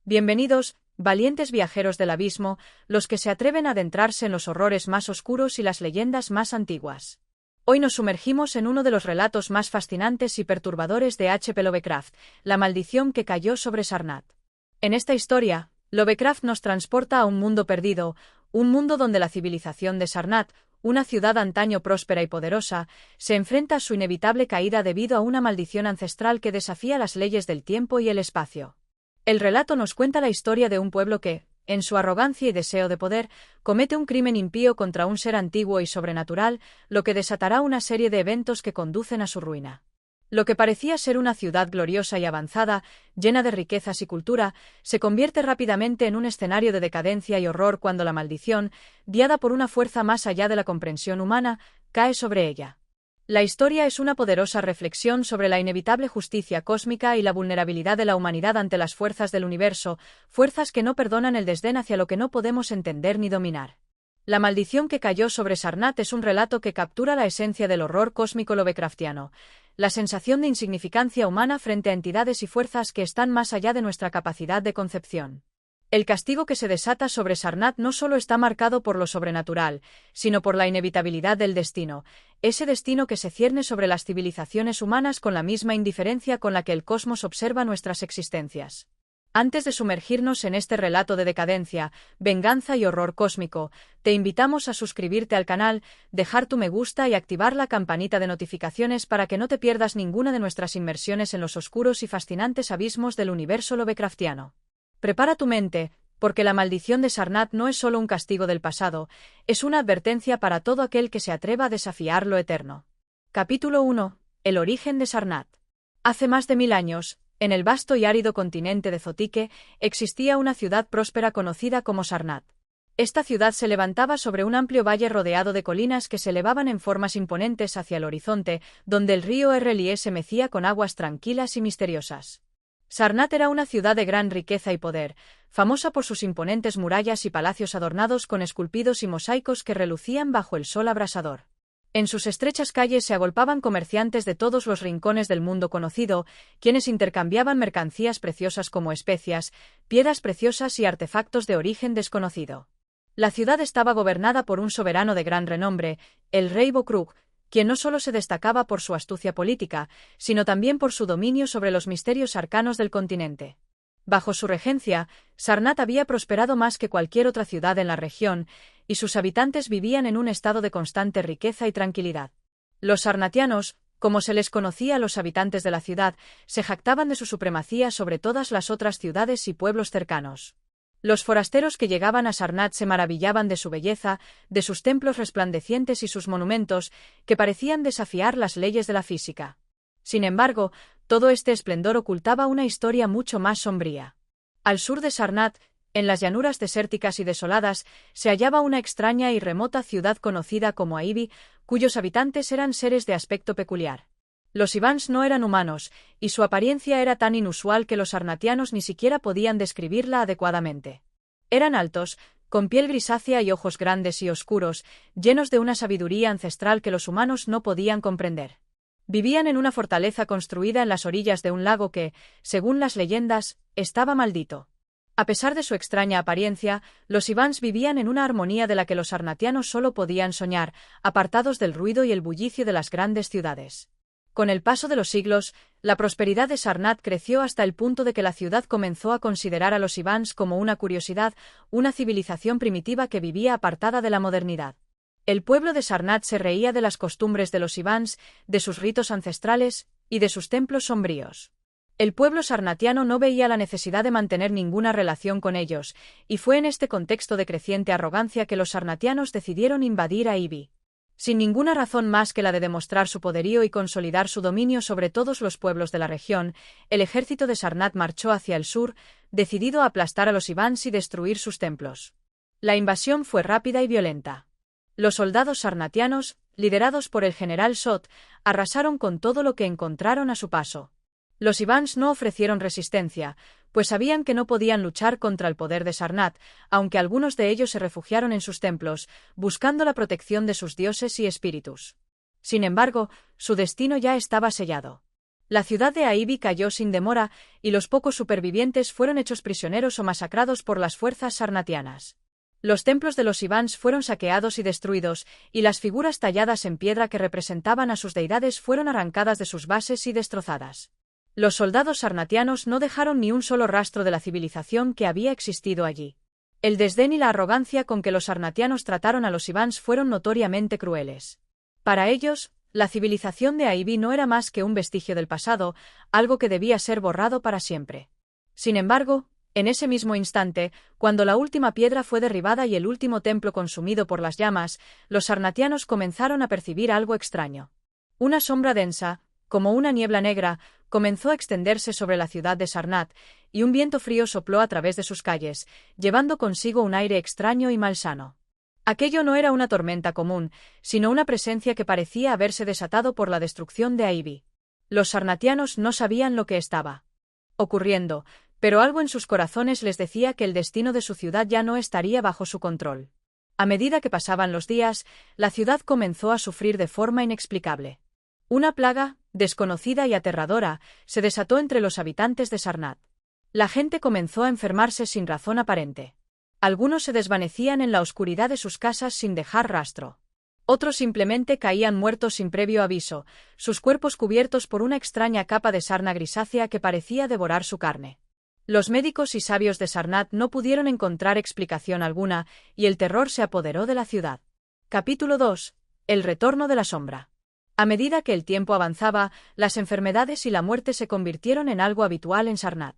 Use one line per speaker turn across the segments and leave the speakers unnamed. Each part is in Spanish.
Bienvenidos, valientes viajeros del abismo, los que se atreven a adentrarse en los horrores más oscuros y las leyendas más antiguas. Hoy nos sumergimos en uno de los relatos más fascinantes y perturbadores de H. P. Lovecraft, la maldición que cayó sobre Sarnath. En esta historia, Lovecraft nos transporta a un mundo perdido, un mundo donde la civilización de Sarnath, una ciudad antaño próspera y poderosa, se enfrenta a su inevitable caída debido a una maldición ancestral que desafía las leyes del tiempo y el espacio. El relato nos cuenta la historia de un pueblo que, en su arrogancia y deseo de poder, comete un crimen impío contra un ser antiguo y sobrenatural, lo que desatará una serie de eventos que conducen a su ruina. Lo que parecía ser una ciudad gloriosa y avanzada, llena de riquezas y cultura, se convierte rápidamente en un escenario de decadencia y horror cuando la maldición, guiada por una fuerza más allá de la comprensión humana, cae sobre ella. La historia es una poderosa reflexión sobre la inevitable justicia cósmica y la vulnerabilidad de la humanidad ante las fuerzas del universo, fuerzas que no perdonan el desdén hacia lo que no podemos entender ni dominar. La maldición que cayó sobre Sarnath es un relato que captura la esencia del horror cósmico lovecraftiano, la sensación de insignificancia humana frente a entidades y fuerzas que están más allá de nuestra capacidad de concepción. El castigo que se desata sobre Sarnath no solo está marcado por lo sobrenatural, sino por la inevitabilidad del destino, ese destino que se cierne sobre las civilizaciones humanas con la misma indiferencia con la que el cosmos observa nuestras existencias. Antes de sumergirnos en este relato de decadencia, venganza y horror cósmico, te invitamos a suscribirte al canal, dejar tu me gusta y activar la campanita de notificaciones para que no te pierdas ninguna de nuestras inmersiones en los oscuros y fascinantes abismos del universo lovecraftiano. Prepara tu mente, porque la maldición de Sarnath no es solo un castigo del pasado, es una advertencia para todo aquel que se atreva a desafiar lo eterno. Capítulo 1. El origen de Sarnath. Hace más de 1000 años, en el vasto y árido continente de Zotique, existía una ciudad próspera conocida como Sarnath. Esta ciudad se levantaba sobre un amplio valle rodeado de colinas que se elevaban en formas imponentes hacia el horizonte, donde el río Rlie se mecía con aguas tranquilas y misteriosas. Sarnath era una ciudad de gran riqueza y poder, famosa por sus imponentes murallas y palacios adornados con esculpidos y mosaicos que relucían bajo el sol abrasador. En sus estrechas calles se agolpaban comerciantes de todos los rincones del mundo conocido, quienes intercambiaban mercancías preciosas como especias, piedras preciosas y artefactos de origen desconocido. La ciudad estaba gobernada por un soberano de gran renombre, el rey Bokrug, quien no solo se destacaba por su astucia política, sino también por su dominio sobre los misterios arcanos del continente. Bajo su regencia, Sarnath había prosperado más que cualquier otra ciudad en la región, y sus habitantes vivían en un estado de constante riqueza y tranquilidad. Los sarnatianos, como se les conocía a los habitantes de la ciudad, se jactaban de su supremacía sobre todas las otras ciudades y pueblos cercanos. Los forasteros que llegaban a Sarnath se maravillaban de su belleza, de sus templos resplandecientes y sus monumentos, que parecían desafiar las leyes de la física. Sin embargo, todo este esplendor ocultaba una historia mucho más sombría. Al sur de Sarnath, en las llanuras desérticas y desoladas, se hallaba una extraña y remota ciudad conocida como Aibi, cuyos habitantes eran seres de aspecto peculiar. Los Ivans no eran humanos, y su apariencia era tan inusual que los sarnatianos ni siquiera podían describirla adecuadamente. Eran altos, con piel grisácea y ojos grandes y oscuros, llenos de una sabiduría ancestral que los humanos no podían comprender. Vivían en una fortaleza construida en las orillas de un lago que, según las leyendas, estaba maldito. A pesar de su extraña apariencia, los Ivans vivían en una armonía de la que los sarnatianos solo podían soñar, apartados del ruido y el bullicio de las grandes ciudades. Con el paso de los siglos, la prosperidad de Sarnath creció hasta el punto de que la ciudad comenzó a considerar a los Ivans como una curiosidad, una civilización primitiva que vivía apartada de la modernidad. El pueblo de Sarnath se reía de las costumbres de los Ivans, de sus ritos ancestrales y de sus templos sombríos. El pueblo sarnatiano no veía la necesidad de mantener ninguna relación con ellos, y fue en este contexto de creciente arrogancia que los sarnatianos decidieron invadir Aibi. Sin ninguna razón más que la de demostrar su poderío y consolidar su dominio sobre todos los pueblos de la región, el ejército de Sarnath marchó hacia el sur, decidido a aplastar a los Ivans y destruir sus templos. La invasión fue rápida y violenta. Los soldados sarnatianos, liderados por el general Sot, arrasaron con todo lo que encontraron a su paso. Los Ivans no ofrecieron resistencia, pues sabían que no podían luchar contra el poder de Sarnath, aunque algunos de ellos se refugiaron en sus templos, buscando la protección de sus dioses y espíritus. Sin embargo, su destino ya estaba sellado. La ciudad de Aibi cayó sin demora, y los pocos supervivientes fueron hechos prisioneros o masacrados por las fuerzas sarnatianas. Los templos de los Ivans fueron saqueados y destruidos, y las figuras talladas en piedra que representaban a sus deidades fueron arrancadas de sus bases y destrozadas. Los soldados sarnatianos no dejaron ni un solo rastro de la civilización que había existido allí. El desdén y la arrogancia con que los sarnatianos trataron a los Ivans fueron notoriamente crueles. Para ellos, la civilización de Aibi no era más que un vestigio del pasado, algo que debía ser borrado para siempre. Sin embargo, en ese mismo instante, cuando la última piedra fue derribada y el último templo consumido por las llamas, los sarnatianos comenzaron a percibir algo extraño. Una sombra densa, como una niebla negra, comenzó a extenderse sobre la ciudad de Sarnath, y un viento frío sopló a través de sus calles, llevando consigo un aire extraño y malsano. Aquello no era una tormenta común, sino una presencia que parecía haberse desatado por la destrucción de Aibi. Los sarnatianos no sabían lo que estaba ocurriendo, pero algo en sus corazones les decía que el destino de su ciudad ya no estaría bajo su control. A medida que pasaban los días, la ciudad comenzó a sufrir de forma inexplicable. Una plaga, desconocida y aterradora, se desató entre los habitantes de Sarnath. La gente comenzó a enfermarse sin razón aparente. Algunos se desvanecían en la oscuridad de sus casas sin dejar rastro. Otros simplemente caían muertos sin previo aviso, sus cuerpos cubiertos por una extraña capa de sarna grisácea que parecía devorar su carne. Los médicos y sabios de Sarnath no pudieron encontrar explicación alguna, y el terror se apoderó de la ciudad. Capítulo 2. El retorno de la sombra. A medida que el tiempo avanzaba, las enfermedades y la muerte se convirtieron en algo habitual en Sarnath.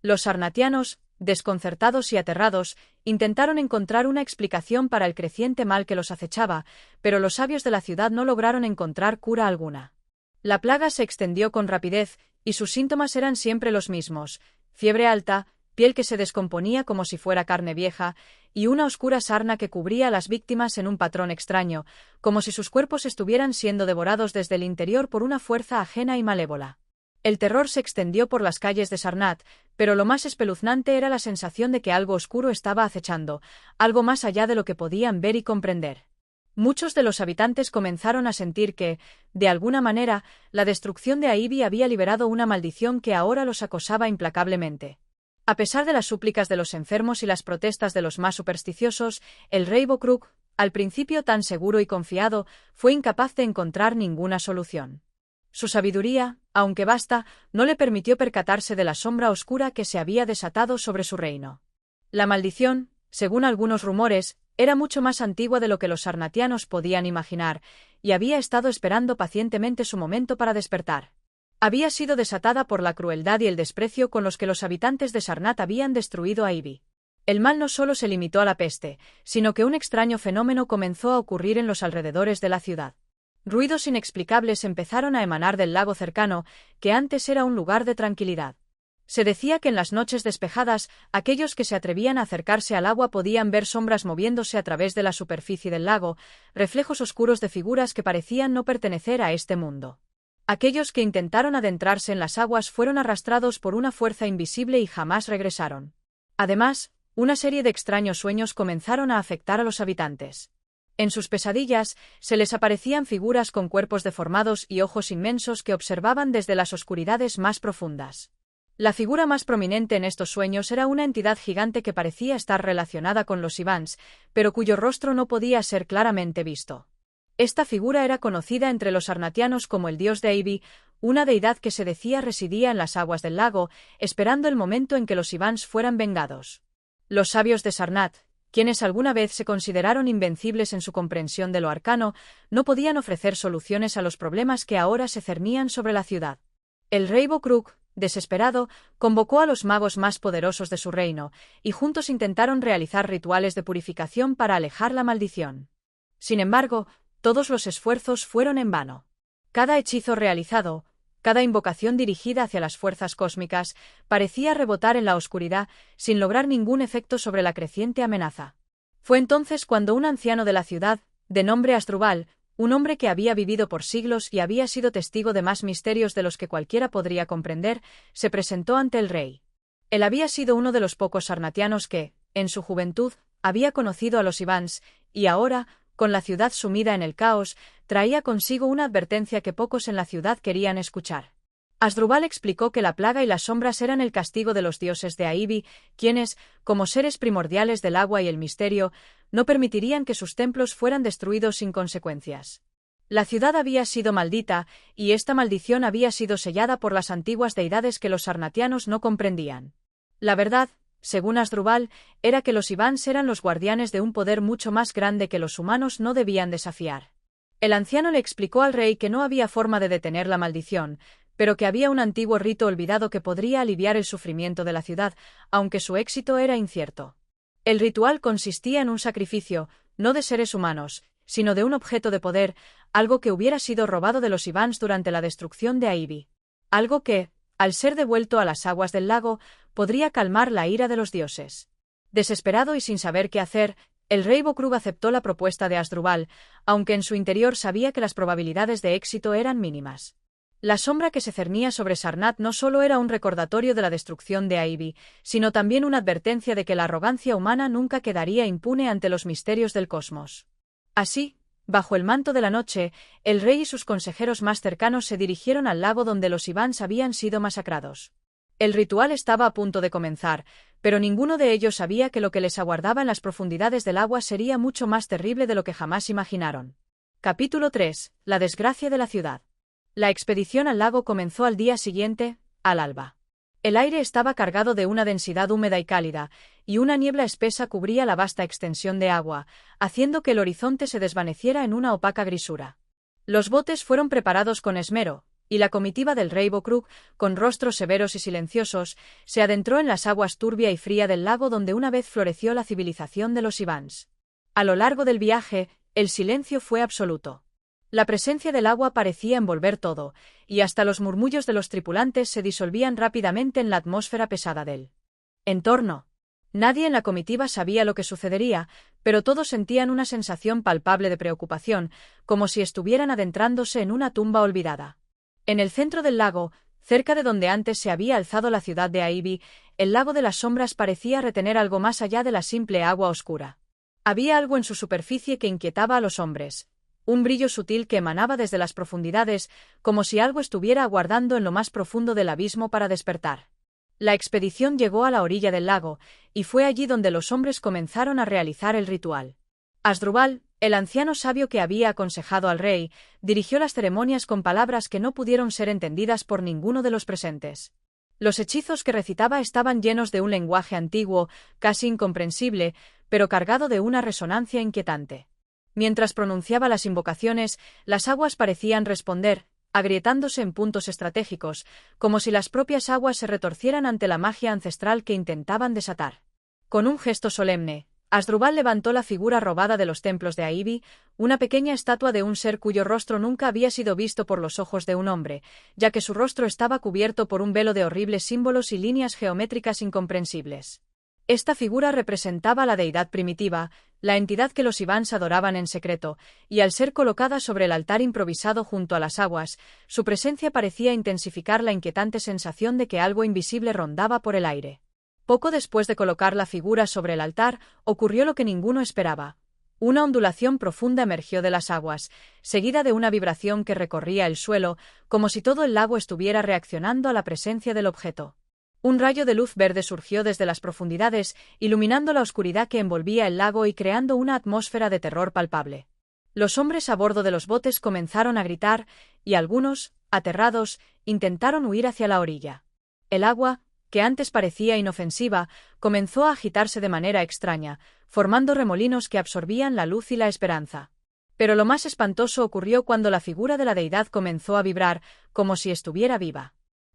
Los sarnatianos, desconcertados y aterrados, intentaron encontrar una explicación para el creciente mal que los acechaba, pero los sabios de la ciudad no lograron encontrar cura alguna. La plaga se extendió con rapidez, y sus síntomas eran siempre los mismos: fiebre alta, piel que se descomponía como si fuera carne vieja, y una oscura sarna que cubría a las víctimas en un patrón extraño, como si sus cuerpos estuvieran siendo devorados desde el interior por una fuerza ajena y malévola. El terror se extendió por las calles de Sarnath, pero lo más espeluznante era la sensación de que algo oscuro estaba acechando, algo más allá de lo que podían ver y comprender. Muchos de los habitantes comenzaron a sentir que, de alguna manera, la destrucción de Aibi había liberado una maldición que ahora los acosaba implacablemente. A pesar de las súplicas de los enfermos y las protestas de los más supersticiosos, el rey Bokrug, al principio tan seguro y confiado, fue incapaz de encontrar ninguna solución. Su sabiduría, aunque vasta, no le permitió percatarse de la sombra oscura que se había desatado sobre su reino. La maldición, según algunos rumores, era mucho más antigua de lo que los sarnatianos podían imaginar, y había estado esperando pacientemente su momento para despertar. Había sido desatada por la crueldad y el desprecio con los que los habitantes de Sarnath habían destruido a Aibi. El mal no solo se limitó a la peste, sino que un extraño fenómeno comenzó a ocurrir en los alrededores de la ciudad. Ruidos inexplicables empezaron a emanar del lago cercano, que antes era un lugar de tranquilidad. Se decía que en las noches despejadas, aquellos que se atrevían a acercarse al agua podían ver sombras moviéndose a través de la superficie del lago, reflejos oscuros de figuras que parecían no pertenecer a este mundo. Aquellos que intentaron adentrarse en las aguas fueron arrastrados por una fuerza invisible y jamás regresaron. Además, una serie de extraños sueños comenzaron a afectar a los habitantes. En sus pesadillas, se les aparecían figuras con cuerpos deformados y ojos inmensos que observaban desde las oscuridades más profundas. La figura más prominente en estos sueños era una entidad gigante que parecía estar relacionada con los Ivans, pero cuyo rostro no podía ser claramente visto. Esta figura era conocida entre los sarnatianos como el dios de Aibi, una deidad que se decía residía en las aguas del lago, esperando el momento en que los Ivans fueran vengados. Los sabios de Sarnath, quienes alguna vez se consideraron invencibles en su comprensión de lo arcano, no podían ofrecer soluciones a los problemas que ahora se cernían sobre la ciudad. El rey Bokrug, desesperado, convocó a los magos más poderosos de su reino, y juntos intentaron realizar rituales de purificación para alejar la maldición. Sin embargo, todos los esfuerzos fueron en vano. Cada hechizo realizado, cada invocación dirigida hacia las fuerzas cósmicas, parecía rebotar en la oscuridad, sin lograr ningún efecto sobre la creciente amenaza. Fue entonces cuando un anciano de la ciudad, de nombre Asdrúbal, un hombre que había vivido por siglos y había sido testigo de más misterios de los que cualquiera podría comprender, se presentó ante el rey. Él había sido uno de los pocos sarnatianos que, en su juventud, había conocido a los Ivans, y ahora, con la ciudad sumida en el caos, traía consigo una advertencia que pocos en la ciudad querían escuchar. Asdrúbal explicó que la plaga y las sombras eran el castigo de los dioses de Aibi, quienes, como seres primordiales del agua y el misterio, no permitirían que sus templos fueran destruidos sin consecuencias. La ciudad había sido maldita, y esta maldición había sido sellada por las antiguas deidades que los sarnatianos no comprendían. La verdad, según Asdrúbal, era que los Ivans eran los guardianes de un poder mucho más grande que los humanos no debían desafiar. El anciano le explicó al rey que no había forma de detener la maldición, pero que había un antiguo rito olvidado que podría aliviar el sufrimiento de la ciudad, aunque su éxito era incierto. El ritual consistía en un sacrificio, no de seres humanos, sino de un objeto de poder, algo que hubiera sido robado de los Ivans durante la destrucción de Aibi. Algo que, al ser devuelto a las aguas del lago, podría calmar la ira de los dioses. Desesperado y sin saber qué hacer, el rey Bokrug aceptó la propuesta de Asdrúbal, aunque en su interior sabía que las probabilidades de éxito eran mínimas. La sombra que se cernía sobre Sarnath no solo era un recordatorio de la destrucción de Aibi, sino también una advertencia de que la arrogancia humana nunca quedaría impune ante los misterios del cosmos. Así, bajo el manto de la noche, el rey y sus consejeros más cercanos se dirigieron al lago donde los Ivans habían sido masacrados. El ritual estaba a punto de comenzar, pero ninguno de ellos sabía que lo que les aguardaba en las profundidades del agua sería mucho más terrible de lo que jamás imaginaron. Capítulo 3. La desgracia de la ciudad. La expedición al lago comenzó al día siguiente, al alba. El aire estaba cargado de una densidad húmeda y cálida, y una niebla espesa cubría la vasta extensión de agua, haciendo que el horizonte se desvaneciera en una opaca grisura. Los botes fueron preparados con esmero, y la comitiva del rey Bokrug, con rostros severos y silenciosos, se adentró en las aguas turbia y fría del lago donde una vez floreció la civilización de los Ivans. A lo largo del viaje, el silencio fue absoluto. La presencia del agua parecía envolver todo, y hasta los murmullos de los tripulantes se disolvían rápidamente en la atmósfera pesada del entorno. Nadie en la comitiva sabía lo que sucedería, pero todos sentían una sensación palpable de preocupación, como si estuvieran adentrándose en una tumba olvidada. En el centro del lago, cerca de donde antes se había alzado la ciudad de Aibi, el lago de las sombras parecía retener algo más allá de la simple agua oscura. Había algo en su superficie que inquietaba a los hombres. Un brillo sutil que emanaba desde las profundidades, como si algo estuviera aguardando en lo más profundo del abismo para despertar. La expedición llegó a la orilla del lago, y fue allí donde los hombres comenzaron a realizar el ritual. Asdrúbal, el anciano sabio que había aconsejado al rey, dirigió las ceremonias con palabras que no pudieron ser entendidas por ninguno de los presentes. Los hechizos que recitaba estaban llenos de un lenguaje antiguo, casi incomprensible, pero cargado de una resonancia inquietante. Mientras pronunciaba las invocaciones, las aguas parecían responder, agrietándose en puntos estratégicos, como si las propias aguas se retorcieran ante la magia ancestral que intentaban desatar. Con un gesto solemne, Asdrúbal levantó la figura robada de los templos de Aibi, una pequeña estatua de un ser cuyo rostro nunca había sido visto por los ojos de un hombre, ya que su rostro estaba cubierto por un velo de horribles símbolos y líneas geométricas incomprensibles. Esta figura representaba a la deidad primitiva, la entidad que los Ivans adoraban en secreto, y al ser colocada sobre el altar improvisado junto a las aguas, su presencia parecía intensificar la inquietante sensación de que algo invisible rondaba por el aire. Poco después de colocar la figura sobre el altar, ocurrió lo que ninguno esperaba. Una ondulación profunda emergió de las aguas, seguida de una vibración que recorría el suelo, como si todo el lago estuviera reaccionando a la presencia del objeto. Un rayo de luz verde surgió desde las profundidades, iluminando la oscuridad que envolvía el lago y creando una atmósfera de terror palpable. Los hombres a bordo de los botes comenzaron a gritar, y algunos, aterrados, intentaron huir hacia la orilla. El agua, que antes parecía inofensiva, comenzó a agitarse de manera extraña, formando remolinos que absorbían la luz y la esperanza. Pero lo más espantoso ocurrió cuando la figura de la deidad comenzó a vibrar, como si estuviera viva.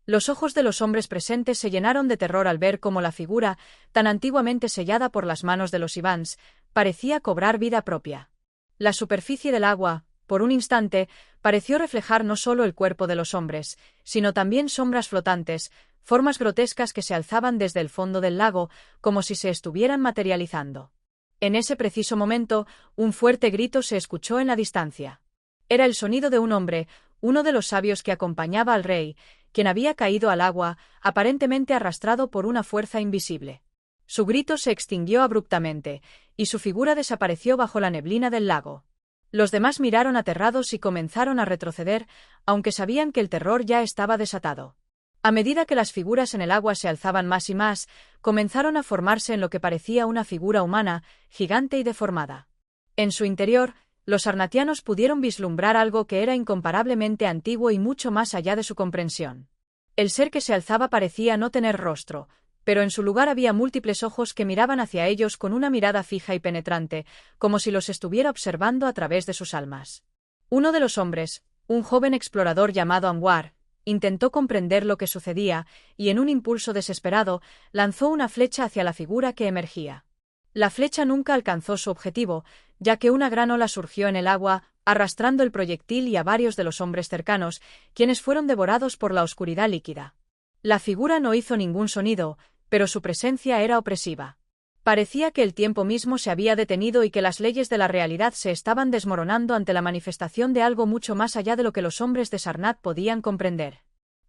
Los ojos de los hombres presentes se llenaron de terror al ver cómo la figura, tan antiguamente sellada por las manos de los Ivans, parecía cobrar vida propia. La superficie del agua, por un instante, pareció reflejar no solo el cuerpo de los hombres, sino también sombras flotantes, formas grotescas que se alzaban desde el fondo del lago, como si se estuvieran materializando. En ese preciso momento, un fuerte grito se escuchó en la distancia. Era el sonido de un hombre, uno de los sabios que acompañaba al rey, quien había caído al agua, aparentemente arrastrado por una fuerza invisible. Su grito se extinguió abruptamente, y su figura desapareció bajo la neblina del lago. Los demás miraron aterrados y comenzaron a retroceder, aunque sabían que el terror ya estaba desatado. A medida que las figuras en el agua se alzaban más y más, comenzaron a formarse en lo que parecía una figura humana, gigante y deformada. En su interior, los sarnatianos pudieron vislumbrar algo que era incomparablemente antiguo y mucho más allá de su comprensión. El ser que se alzaba parecía no tener rostro, pero en su lugar había múltiples ojos que miraban hacia ellos con una mirada fija y penetrante, como si los estuviera observando a través de sus almas. Uno de los hombres, un joven explorador llamado Anwar, intentó comprender lo que sucedía y, en un impulso desesperado, lanzó una flecha hacia la figura que emergía. La flecha nunca alcanzó su objetivo, ya que una gran ola surgió en el agua, arrastrando el proyectil y a varios de los hombres cercanos, quienes fueron devorados por la oscuridad líquida. La figura no hizo ningún sonido, pero su presencia era opresiva. Parecía que el tiempo mismo se había detenido y que las leyes de la realidad se estaban desmoronando ante la manifestación de algo mucho más allá de lo que los hombres de Sarnath podían comprender.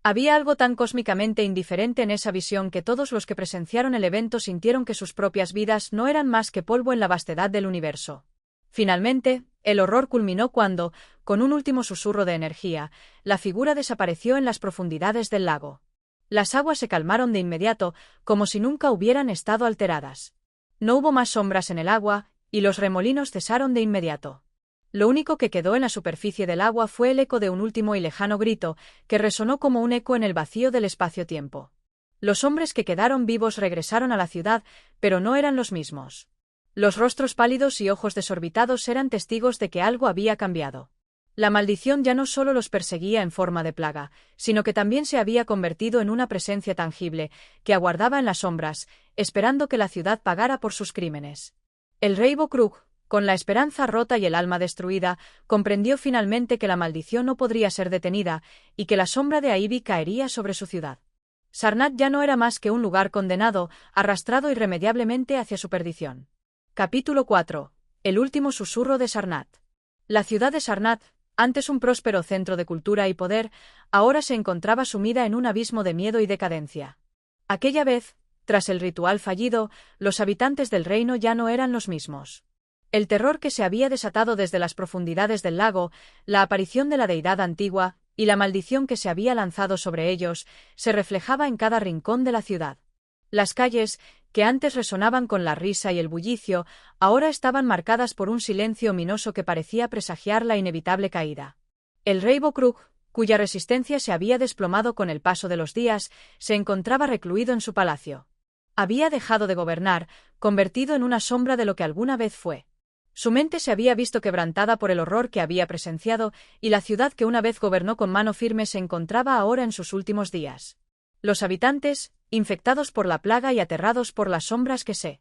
Había algo tan cósmicamente indiferente en esa visión que todos los que presenciaron el evento sintieron que sus propias vidas no eran más que polvo en la vastedad del universo. Finalmente, el horror culminó cuando, con un último susurro de energía, la figura desapareció en las profundidades del lago. Las aguas se calmaron de inmediato, como si nunca hubieran estado alteradas. No hubo más sombras en el agua, y los remolinos cesaron de inmediato. Lo único que quedó en la superficie del agua fue el eco de un último y lejano grito, que resonó como un eco en el vacío del espacio-tiempo. Los hombres que quedaron vivos regresaron a la ciudad, pero no eran los mismos. Los rostros pálidos y ojos desorbitados eran testigos de que algo había cambiado. La maldición ya no solo los perseguía en forma de plaga, sino que también se había convertido en una presencia tangible, que aguardaba en las sombras, esperando que la ciudad pagara por sus crímenes. El rey Bokrug, con la esperanza rota y el alma destruida, comprendió finalmente que la maldición no podría ser detenida, y que la sombra de Aibi caería sobre su ciudad. Sarnath ya no era más que un lugar condenado, arrastrado irremediablemente hacia su perdición. Capítulo 4. El último susurro de Sarnath. La ciudad de Sarnath, antes un próspero centro de cultura y poder, ahora se encontraba sumida en un abismo de miedo y decadencia. Aquella vez, tras el ritual fallido, los habitantes del reino ya no eran los mismos. El terror que se había desatado desde las profundidades del lago, la aparición de la deidad antigua y la maldición que se había lanzado sobre ellos, se reflejaba en cada rincón de la ciudad. Las calles, que antes resonaban con la risa y el bullicio, ahora estaban marcadas por un silencio ominoso que parecía presagiar la inevitable caída. El rey Bokrug, cuya resistencia se había desplomado con el paso de los días, se encontraba recluido en su palacio. Había dejado de gobernar, convertido en una sombra de lo que alguna vez fue. Su mente se había visto quebrantada por el horror que había presenciado, y la ciudad que una vez gobernó con mano firme se encontraba ahora en sus últimos días. Los habitantes, infectados por la plaga y aterrados por las sombras que se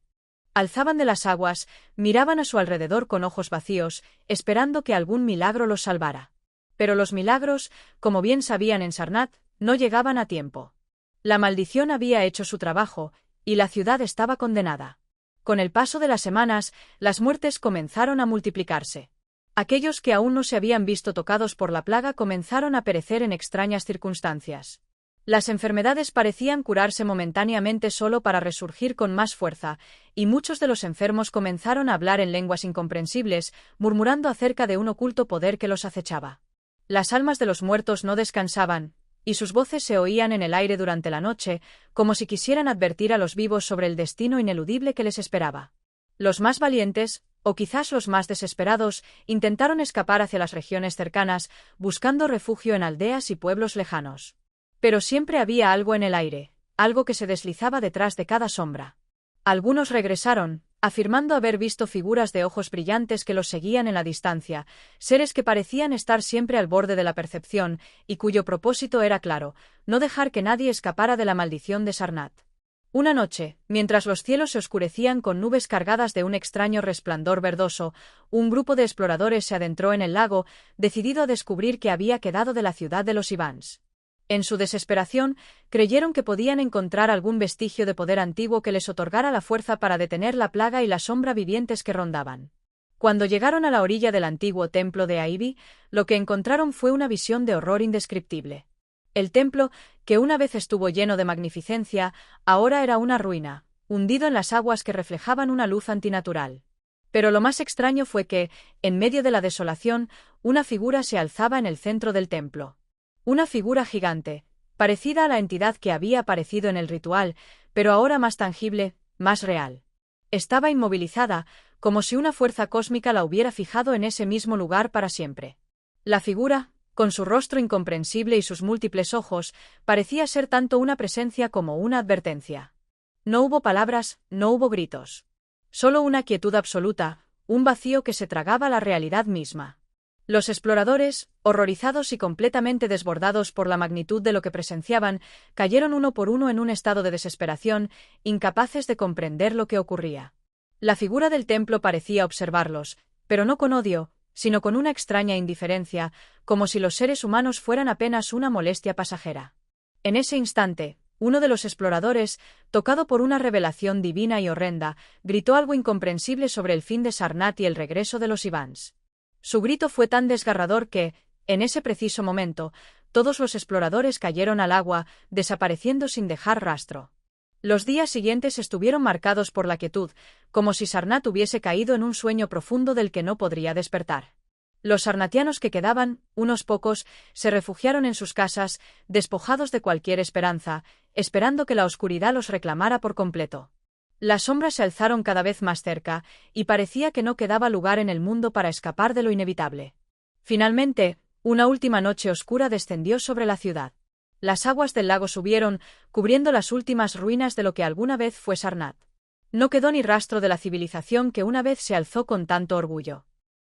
alzaban de las aguas, miraban a su alrededor con ojos vacíos, esperando que algún milagro los salvara. Pero los milagros, como bien sabían en Sarnath, no llegaban a tiempo. La maldición había hecho su trabajo, y la ciudad estaba condenada. Con el paso de las semanas, las muertes comenzaron a multiplicarse. Aquellos que aún no se habían visto tocados por la plaga comenzaron a perecer en extrañas circunstancias. Las enfermedades parecían curarse momentáneamente solo para resurgir con más fuerza, y muchos de los enfermos comenzaron a hablar en lenguas incomprensibles, murmurando acerca de un oculto poder que los acechaba. Las almas de los muertos no descansaban, y sus voces se oían en el aire durante la noche, como si quisieran advertir a los vivos sobre el destino ineludible que les esperaba. Los más valientes, o quizás los más desesperados, intentaron escapar hacia las regiones cercanas, buscando refugio en aldeas y pueblos lejanos. Pero siempre había algo en el aire, algo que se deslizaba detrás de cada sombra. Algunos regresaron, afirmando haber visto figuras de ojos brillantes que los seguían en la distancia, seres que parecían estar siempre al borde de la percepción, y cuyo propósito era claro: no dejar que nadie escapara de la maldición de Sarnath. Una noche, mientras los cielos se oscurecían con nubes cargadas de un extraño resplandor verdoso, un grupo de exploradores se adentró en el lago, decidido a descubrir qué había quedado de la ciudad de los Ivans. En su desesperación, creyeron que podían encontrar algún vestigio de poder antiguo que les otorgara la fuerza para detener la plaga y la sombra vivientes que rondaban. Cuando llegaron a la orilla del antiguo templo de Aibi, lo que encontraron fue una visión de horror indescriptible. El templo, que una vez estuvo lleno de magnificencia, ahora era una ruina, hundido en las aguas que reflejaban una luz antinatural. Pero lo más extraño fue que, en medio de la desolación, una figura se alzaba en el centro del templo. Una figura gigante, parecida a la entidad que había aparecido en el ritual, pero ahora más tangible, más real. Estaba inmovilizada, como si una fuerza cósmica la hubiera fijado en ese mismo lugar para siempre. La figura, con su rostro incomprensible y sus múltiples ojos, parecía ser tanto una presencia como una advertencia. No hubo palabras, no hubo gritos. Solo una quietud absoluta, un vacío que se tragaba la realidad misma. Los exploradores, horrorizados y completamente desbordados por la magnitud de lo que presenciaban, cayeron uno por uno en un estado de desesperación, incapaces de comprender lo que ocurría. La figura del templo parecía observarlos, pero no con odio, sino con una extraña indiferencia, como si los seres humanos fueran apenas una molestia pasajera. En ese instante, uno de los exploradores, tocado por una revelación divina y horrenda, gritó algo incomprensible sobre el fin de Sarnath y el regreso de los Ivans. Su grito fue tan desgarrador que, en ese preciso momento, todos los exploradores cayeron al agua, desapareciendo sin dejar rastro. Los días siguientes estuvieron marcados por la quietud, como si Sarnath hubiese caído en un sueño profundo del que no podría despertar. Los sarnatianos que quedaban, unos pocos, se refugiaron en sus casas, despojados de cualquier esperanza, esperando que la oscuridad los reclamara por completo. Las sombras se alzaron cada vez más cerca, y parecía que no quedaba lugar en el mundo para escapar de lo inevitable. Finalmente, una última noche oscura descendió sobre la ciudad. Las aguas del lago subieron, cubriendo las últimas ruinas de lo que alguna vez fue Sarnath. No quedó ni rastro de la civilización que una vez se alzó con tanto orgullo.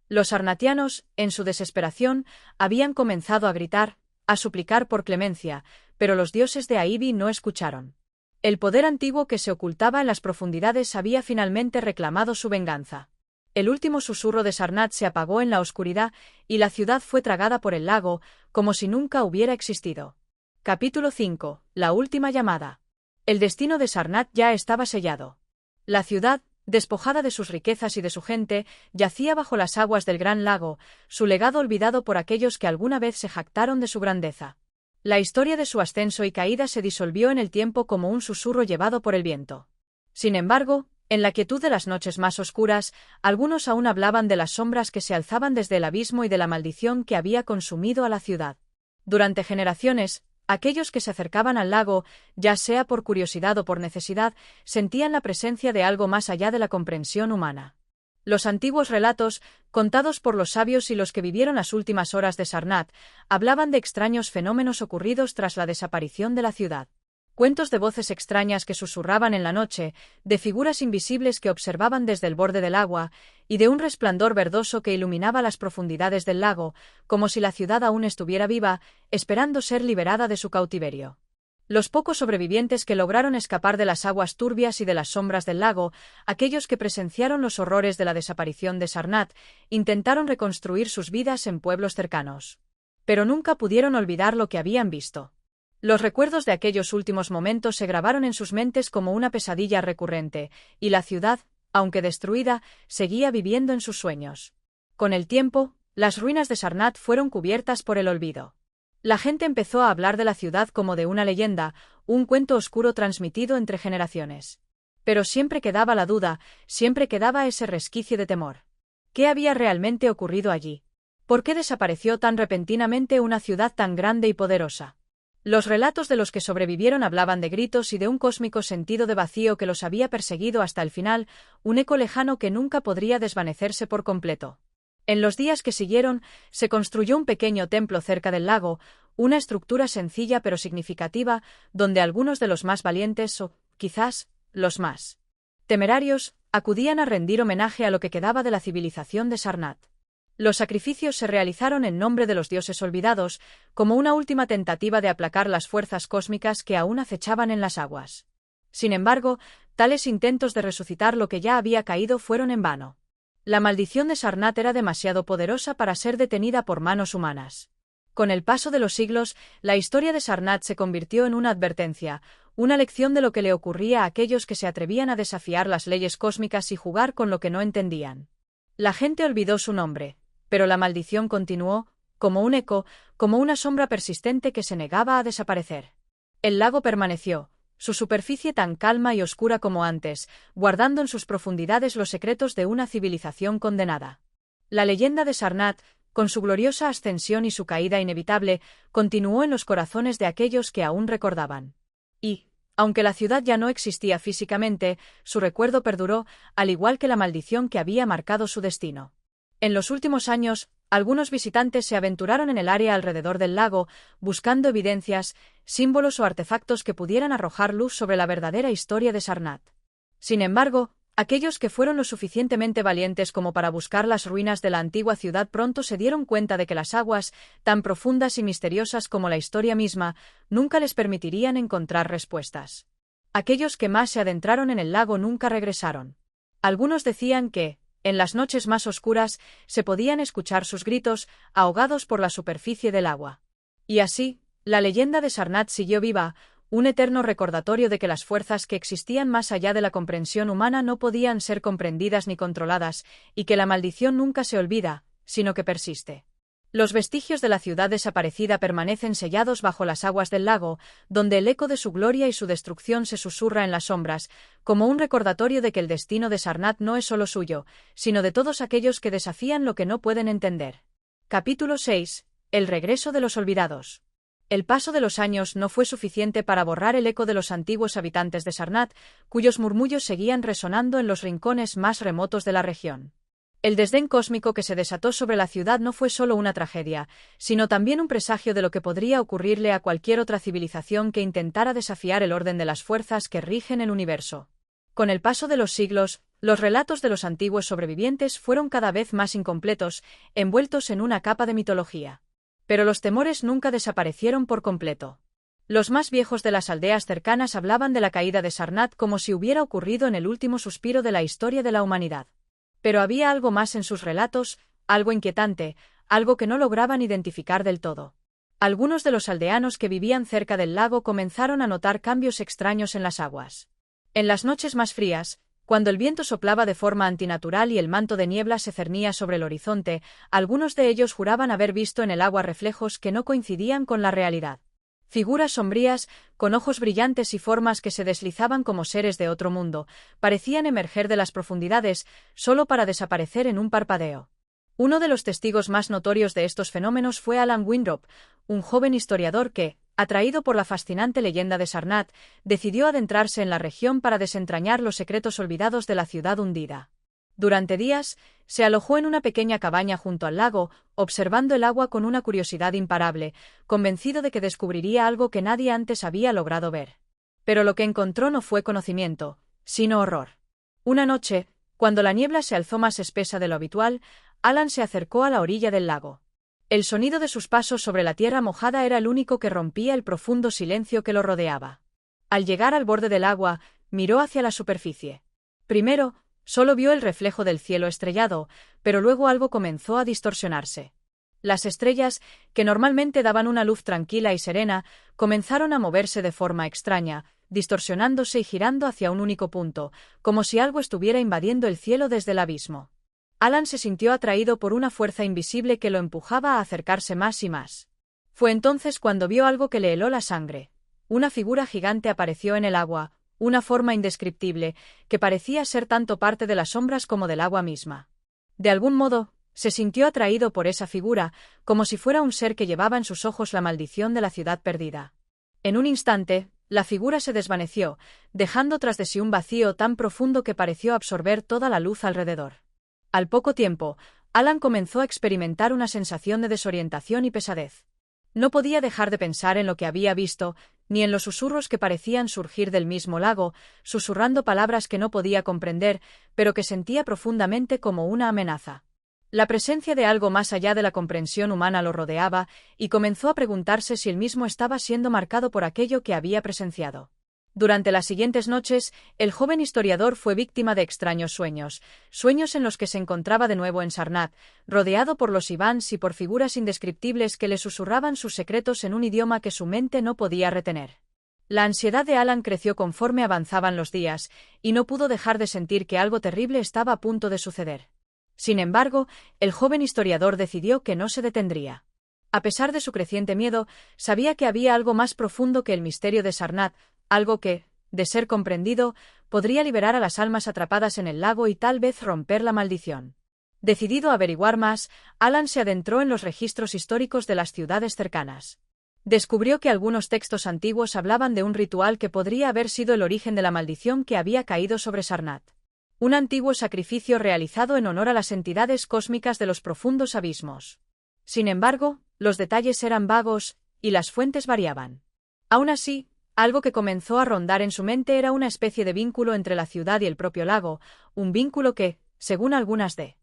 Los sarnatianos, en su desesperación, habían comenzado a gritar, a suplicar por clemencia, pero los dioses de Aibi no escucharon. El poder antiguo que se ocultaba en las profundidades había finalmente reclamado su venganza. El último susurro de Sarnath se apagó en la oscuridad y la ciudad fue tragada por el lago, como si nunca hubiera existido. Capítulo 5. La última llamada. El destino de Sarnath ya estaba sellado. La ciudad, despojada de sus riquezas y de su gente, yacía bajo las aguas del gran lago, su legado olvidado por aquellos que alguna vez se jactaron de su grandeza. La historia de su ascenso y caída se disolvió en el tiempo como un susurro llevado por el viento. Sin embargo, en la quietud de las noches más oscuras, algunos aún hablaban de las sombras que se alzaban desde el abismo y de la maldición que había consumido a la ciudad. Durante generaciones, aquellos que se acercaban al lago, ya sea por curiosidad o por necesidad, sentían la presencia de algo más allá de la comprensión humana. Los antiguos relatos, contados por los sabios y los que vivieron las últimas horas de Sarnath, hablaban de extraños fenómenos ocurridos tras la desaparición de la ciudad. Cuentos de voces extrañas que susurraban en la noche, de figuras invisibles que observaban desde el borde del agua, y de un resplandor verdoso que iluminaba las profundidades del lago, como si la ciudad aún estuviera viva, esperando ser liberada de su cautiverio. Los pocos sobrevivientes que lograron escapar de las aguas turbias y de las sombras del lago, aquellos que presenciaron los horrores de la desaparición de Sarnath, intentaron reconstruir sus vidas en pueblos cercanos. Pero nunca pudieron olvidar lo que habían visto. Los recuerdos de aquellos últimos momentos se grabaron en sus mentes como una pesadilla recurrente, y la ciudad, aunque destruida, seguía viviendo en sus sueños. Con el tiempo, las ruinas de Sarnath fueron cubiertas por el olvido. La gente empezó a hablar de la ciudad como de una leyenda, un cuento oscuro transmitido entre generaciones. Pero siempre quedaba la duda, siempre quedaba ese resquicio de temor. ¿Qué había realmente ocurrido allí? ¿Por qué desapareció tan repentinamente una ciudad tan grande y poderosa? Los relatos de los que sobrevivieron hablaban de gritos y de un cósmico sentido de vacío que los había perseguido hasta el final, un eco lejano que nunca podría desvanecerse por completo. En los días que siguieron, se construyó un pequeño templo cerca del lago, una estructura sencilla pero significativa, donde algunos de los más valientes o, quizás, los más temerarios, acudían a rendir homenaje a lo que quedaba de la civilización de Sarnath. Los sacrificios se realizaron en nombre de los dioses olvidados, como una última tentativa de aplacar las fuerzas cósmicas que aún acechaban en las aguas. Sin embargo, tales intentos de resucitar lo que ya había caído fueron en vano. La maldición de Sarnath era demasiado poderosa para ser detenida por manos humanas. Con el paso de los siglos, la historia de Sarnath se convirtió en una advertencia, una lección de lo que le ocurría a aquellos que se atrevían a desafiar las leyes cósmicas y jugar con lo que no entendían. La gente olvidó su nombre, pero la maldición continuó, como un eco, como una sombra persistente que se negaba a desaparecer. El lago permaneció, su superficie tan calma y oscura como antes, guardando en sus profundidades los secretos de una civilización condenada. La leyenda de Sarnath, con su gloriosa ascensión y su caída inevitable, continuó en los corazones de aquellos que aún recordaban. Y, aunque la ciudad ya no existía físicamente, su recuerdo perduró, al igual que la maldición que había marcado su destino. En los últimos años, algunos visitantes se aventuraron en el área alrededor del lago, buscando evidencias, símbolos o artefactos que pudieran arrojar luz sobre la verdadera historia de Sarnath. Sin embargo, aquellos que fueron lo suficientemente valientes como para buscar las ruinas de la antigua ciudad pronto se dieron cuenta de que las aguas, tan profundas y misteriosas como la historia misma, nunca les permitirían encontrar respuestas. Aquellos que más se adentraron en el lago nunca regresaron. Algunos decían que, en las noches más oscuras, se podían escuchar sus gritos, ahogados por la superficie del agua. Y así, la leyenda de Sarnath siguió viva, un eterno recordatorio de que las fuerzas que existían más allá de la comprensión humana no podían ser comprendidas ni controladas, y que la maldición nunca se olvida, sino que persiste. Los vestigios de la ciudad desaparecida permanecen sellados bajo las aguas del lago, donde el eco de su gloria y su destrucción se susurra en las sombras, como un recordatorio de que el destino de Sarnath no es solo suyo, sino de todos aquellos que desafían lo que no pueden entender. Capítulo 6. El regreso de los olvidados. El paso de los años no fue suficiente para borrar el eco de los antiguos habitantes de Sarnath, cuyos murmullos seguían resonando en los rincones más remotos de la región. El desdén cósmico que se desató sobre la ciudad no fue solo una tragedia, sino también un presagio de lo que podría ocurrirle a cualquier otra civilización que intentara desafiar el orden de las fuerzas que rigen el universo. Con el paso de los siglos, los relatos de los antiguos sobrevivientes fueron cada vez más incompletos, envueltos en una capa de mitología. Pero los temores nunca desaparecieron por completo. Los más viejos de las aldeas cercanas hablaban de la caída de Sarnath como si hubiera ocurrido en el último suspiro de la historia de la humanidad. Pero había algo más en sus relatos, algo inquietante, algo que no lograban identificar del todo. Algunos de los aldeanos que vivían cerca del lago comenzaron a notar cambios extraños en las aguas. En las noches más frías, cuando el viento soplaba de forma antinatural y el manto de niebla se cernía sobre el horizonte, algunos de ellos juraban haber visto en el agua reflejos que no coincidían con la realidad. Figuras sombrías, con ojos brillantes y formas que se deslizaban como seres de otro mundo, parecían emerger de las profundidades, solo para desaparecer en un parpadeo. Uno de los testigos más notorios de estos fenómenos fue Alan Winthrop, un joven historiador que, atraído por la fascinante leyenda de Sarnath, decidió adentrarse en la región para desentrañar los secretos olvidados de la ciudad hundida. Durante días, se alojó en una pequeña cabaña junto al lago, observando el agua con una curiosidad imparable, convencido de que descubriría algo que nadie antes había logrado ver. Pero lo que encontró no fue conocimiento, sino horror. Una noche, cuando la niebla se alzó más espesa de lo habitual, Alan se acercó a la orilla del lago. El sonido de sus pasos sobre la tierra mojada era el único que rompía el profundo silencio que lo rodeaba. Al llegar al borde del agua, miró hacia la superficie. Primero, solo vio el reflejo del cielo estrellado, pero luego algo comenzó a distorsionarse. Las estrellas, que normalmente daban una luz tranquila y serena, comenzaron a moverse de forma extraña, distorsionándose y girando hacia un único punto, como si algo estuviera invadiendo el cielo desde el abismo. Alan se sintió atraído por una fuerza invisible que lo empujaba a acercarse más y más. Fue entonces cuando vio algo que le heló la sangre. Una figura gigante apareció en el agua, una forma indescriptible, que parecía ser tanto parte de las sombras como del agua misma. De algún modo, se sintió atraído por esa figura, como si fuera un ser que llevaba en sus ojos la maldición de la ciudad perdida. En un instante, la figura se desvaneció, dejando tras de sí un vacío tan profundo que pareció absorber toda la luz alrededor. Al poco tiempo, Alan comenzó a experimentar una sensación de desorientación y pesadez. No podía dejar de pensar en lo que había visto, ni en los susurros que parecían surgir del mismo lago, susurrando palabras que no podía comprender, pero que sentía profundamente como una amenaza. La presencia de algo más allá de la comprensión humana lo rodeaba, y comenzó a preguntarse si él mismo estaba siendo marcado por aquello que había presenciado. Durante las siguientes noches, el joven historiador fue víctima de extraños sueños, sueños en los que se encontraba de nuevo en Sarnath, rodeado por los Ivans y por figuras indescriptibles que le susurraban sus secretos en un idioma que su mente no podía retener. La ansiedad de Alan creció conforme avanzaban los días, y no pudo dejar de sentir que algo terrible estaba a punto de suceder. Sin embargo, el joven historiador decidió que no se detendría. A pesar de su creciente miedo, sabía que había algo más profundo que el misterio de Sarnath, algo que, de ser comprendido, podría liberar a las almas atrapadas en el lago y tal vez romper la maldición. Decidido a averiguar más, Alan se adentró en los registros históricos de las ciudades cercanas. Descubrió que algunos textos antiguos hablaban de un ritual que podría haber sido el origen de la maldición que había caído sobre Sarnath. Un antiguo sacrificio realizado en honor a las entidades cósmicas de los profundos abismos. Sin embargo, los detalles eran vagos, y las fuentes variaban. Aún así, algo que comenzó a rondar en su mente era una especie de vínculo entre la ciudad y el propio lago, un vínculo que, según algunas de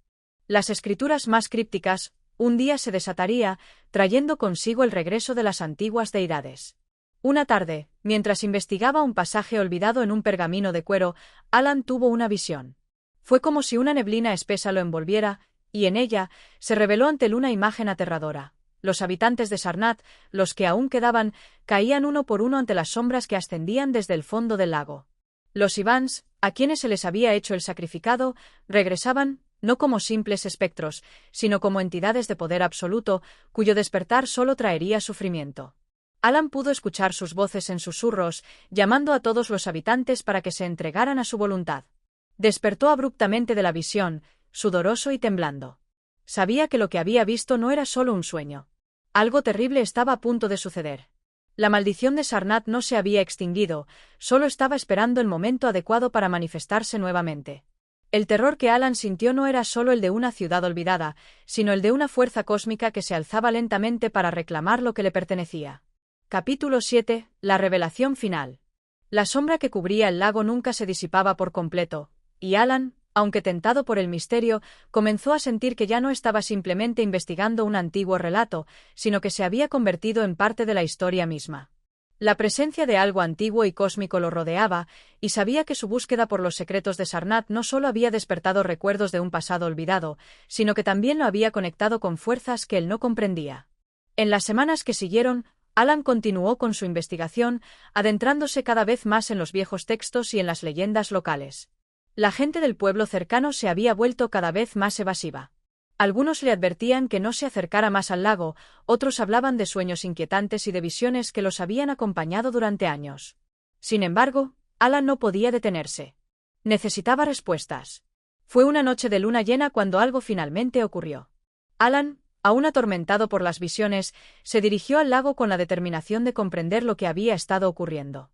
las escrituras más crípticas, un día se desataría, trayendo consigo el regreso de las antiguas deidades. Una tarde, mientras investigaba un pasaje olvidado en un pergamino de cuero, Alan tuvo una visión. Fue como si una neblina espesa lo envolviera, y en ella se reveló ante él una imagen aterradora. Los habitantes de Sarnath, los que aún quedaban, caían uno por uno ante las sombras que ascendían desde el fondo del lago. Los Ivans, a quienes se les había hecho el sacrificado, regresaban, no como simples espectros, sino como entidades de poder absoluto, cuyo despertar solo traería sufrimiento. Alan pudo escuchar sus voces en susurros, llamando a todos los habitantes para que se entregaran a su voluntad. Despertó abruptamente de la visión, sudoroso y temblando. Sabía que lo que había visto no era solo un sueño. Algo terrible estaba a punto de suceder. La maldición de Sarnath no se había extinguido, solo estaba esperando el momento adecuado para manifestarse nuevamente. El terror que Alan sintió no era solo el de una ciudad olvidada, sino el de una fuerza cósmica que se alzaba lentamente para reclamar lo que le pertenecía. Capítulo 7. La revelación final. La sombra que cubría el lago nunca se disipaba por completo, y Alan, aunque tentado por el misterio, comenzó a sentir que ya no estaba simplemente investigando un antiguo relato, sino que se había convertido en parte de la historia misma. La presencia de algo antiguo y cósmico lo rodeaba, y sabía que su búsqueda por los secretos de Sarnath no solo había despertado recuerdos de un pasado olvidado, sino que también lo había conectado con fuerzas que él no comprendía. En las semanas que siguieron, Alan continuó con su investigación, adentrándose cada vez más en los viejos textos y en las leyendas locales. La gente del pueblo cercano se había vuelto cada vez más evasiva. Algunos le advertían que no se acercara más al lago, otros hablaban de sueños inquietantes y de visiones que los habían acompañado durante años. Sin embargo, Alan no podía detenerse. Necesitaba respuestas. Fue una noche de luna llena cuando algo finalmente ocurrió. Alan, aún atormentado por las visiones, se dirigió al lago con la determinación de comprender lo que había estado ocurriendo.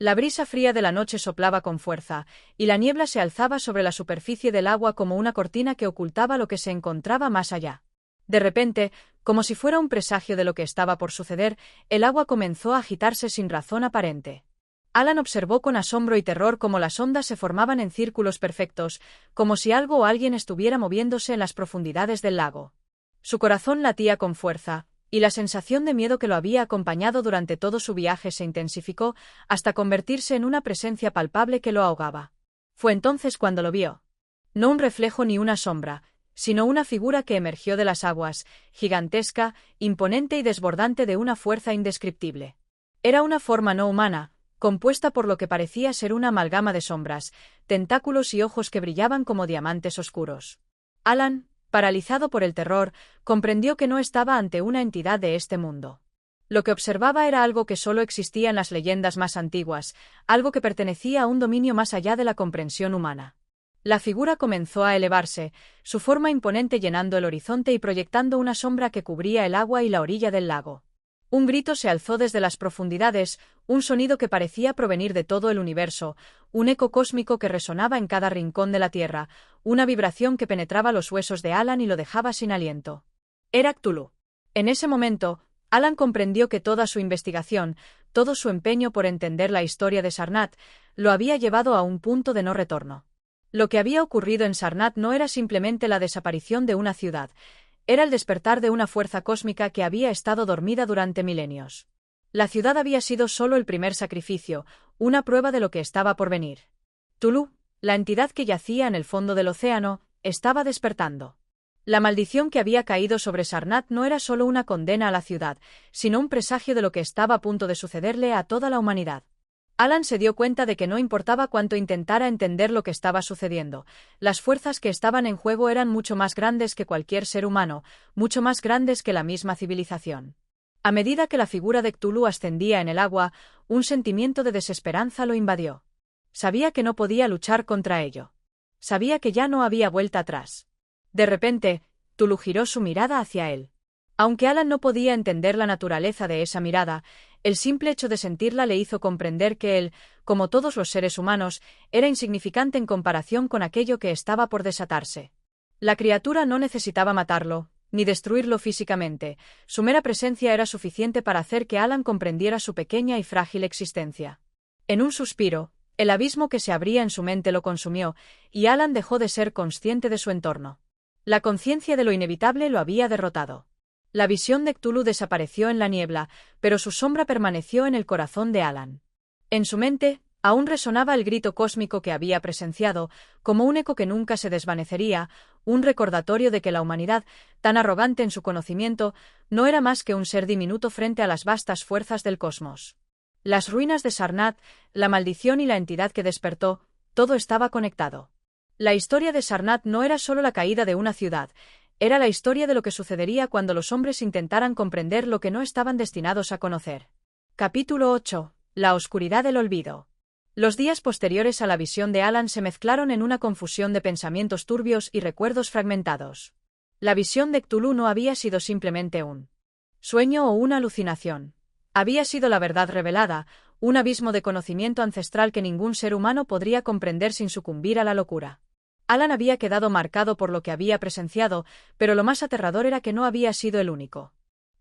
La brisa fría de la noche soplaba con fuerza, y la niebla se alzaba sobre la superficie del agua como una cortina que ocultaba lo que se encontraba más allá. De repente, como si fuera un presagio de lo que estaba por suceder, el agua comenzó a agitarse sin razón aparente. Alan observó con asombro y terror cómo las ondas se formaban en círculos perfectos, como si algo o alguien estuviera moviéndose en las profundidades del lago. Su corazón latía con fuerza, y la sensación de miedo que lo había acompañado durante todo su viaje se intensificó, hasta convertirse en una presencia palpable que lo ahogaba. Fue entonces cuando lo vio. No un reflejo ni una sombra, sino una figura que emergió de las aguas, gigantesca, imponente y desbordante de una fuerza indescriptible. Era una forma no humana, compuesta por lo que parecía ser una amalgama de sombras, tentáculos y ojos que brillaban como diamantes oscuros. Alan, paralizado por el terror, comprendió que no estaba ante una entidad de este mundo. Lo que observaba era algo que solo existía en las leyendas más antiguas, algo que pertenecía a un dominio más allá de la comprensión humana. La figura comenzó a elevarse, su forma imponente llenando el horizonte y proyectando una sombra que cubría el agua y la orilla del lago. Un grito se alzó desde las profundidades, un sonido que parecía provenir de todo el universo, un eco cósmico que resonaba en cada rincón de la tierra, una vibración que penetraba los huesos de Alan y lo dejaba sin aliento. Era Cthulhu. En ese momento, Alan comprendió que toda su investigación, todo su empeño por entender la historia de Sarnath, lo había llevado a un punto de no retorno. Lo que había ocurrido en Sarnath no era simplemente la desaparición de una ciudad, era el despertar de una fuerza cósmica que había estado dormida durante milenios. La ciudad había sido solo el primer sacrificio, una prueba de lo que estaba por venir. Cthulhu, la entidad que yacía en el fondo del océano, estaba despertando. La maldición que había caído sobre Sarnath no era solo una condena a la ciudad, sino un presagio de lo que estaba a punto de sucederle a toda la humanidad. Alan se dio cuenta de que no importaba cuánto intentara entender lo que estaba sucediendo, las fuerzas que estaban en juego eran mucho más grandes que cualquier ser humano, mucho más grandes que la misma civilización. A medida que la figura de Cthulhu ascendía en el agua, un sentimiento de desesperanza lo invadió. Sabía que no podía luchar contra ello. Sabía que ya no había vuelta atrás. De repente, Tulu giró su mirada hacia él. Aunque Alan no podía entender la naturaleza de esa mirada, el simple hecho de sentirla le hizo comprender que él, como todos los seres humanos, era insignificante en comparación con aquello que estaba por desatarse. La criatura no necesitaba matarlo, ni destruirlo físicamente, su mera presencia era suficiente para hacer que Alan comprendiera su pequeña y frágil existencia. En un suspiro, el abismo que se abría en su mente lo consumió, y Alan dejó de ser consciente de su entorno. La conciencia de lo inevitable lo había derrotado. La visión de Cthulhu desapareció en la niebla, pero su sombra permaneció en el corazón de Alan. En su mente, aún resonaba el grito cósmico que había presenciado, como un eco que nunca se desvanecería, un recordatorio de que la humanidad, tan arrogante en su conocimiento, no era más que un ser diminuto frente a las vastas fuerzas del cosmos. Las ruinas de Sarnath, la maldición y la entidad que despertó, todo estaba conectado. La historia de Sarnath no era solo la caída de una ciudad, era la historia de lo que sucedería cuando los hombres intentaran comprender lo que no estaban destinados a conocer. Capítulo 8. La oscuridad del olvido. Los días posteriores a la visión de Alan se mezclaron en una confusión de pensamientos turbios y recuerdos fragmentados. La visión de Cthulhu no había sido simplemente un sueño o una alucinación. Había sido la verdad revelada, un abismo de conocimiento ancestral que ningún ser humano podría comprender sin sucumbir a la locura. Alan había quedado marcado por lo que había presenciado, pero lo más aterrador era que no había sido el único.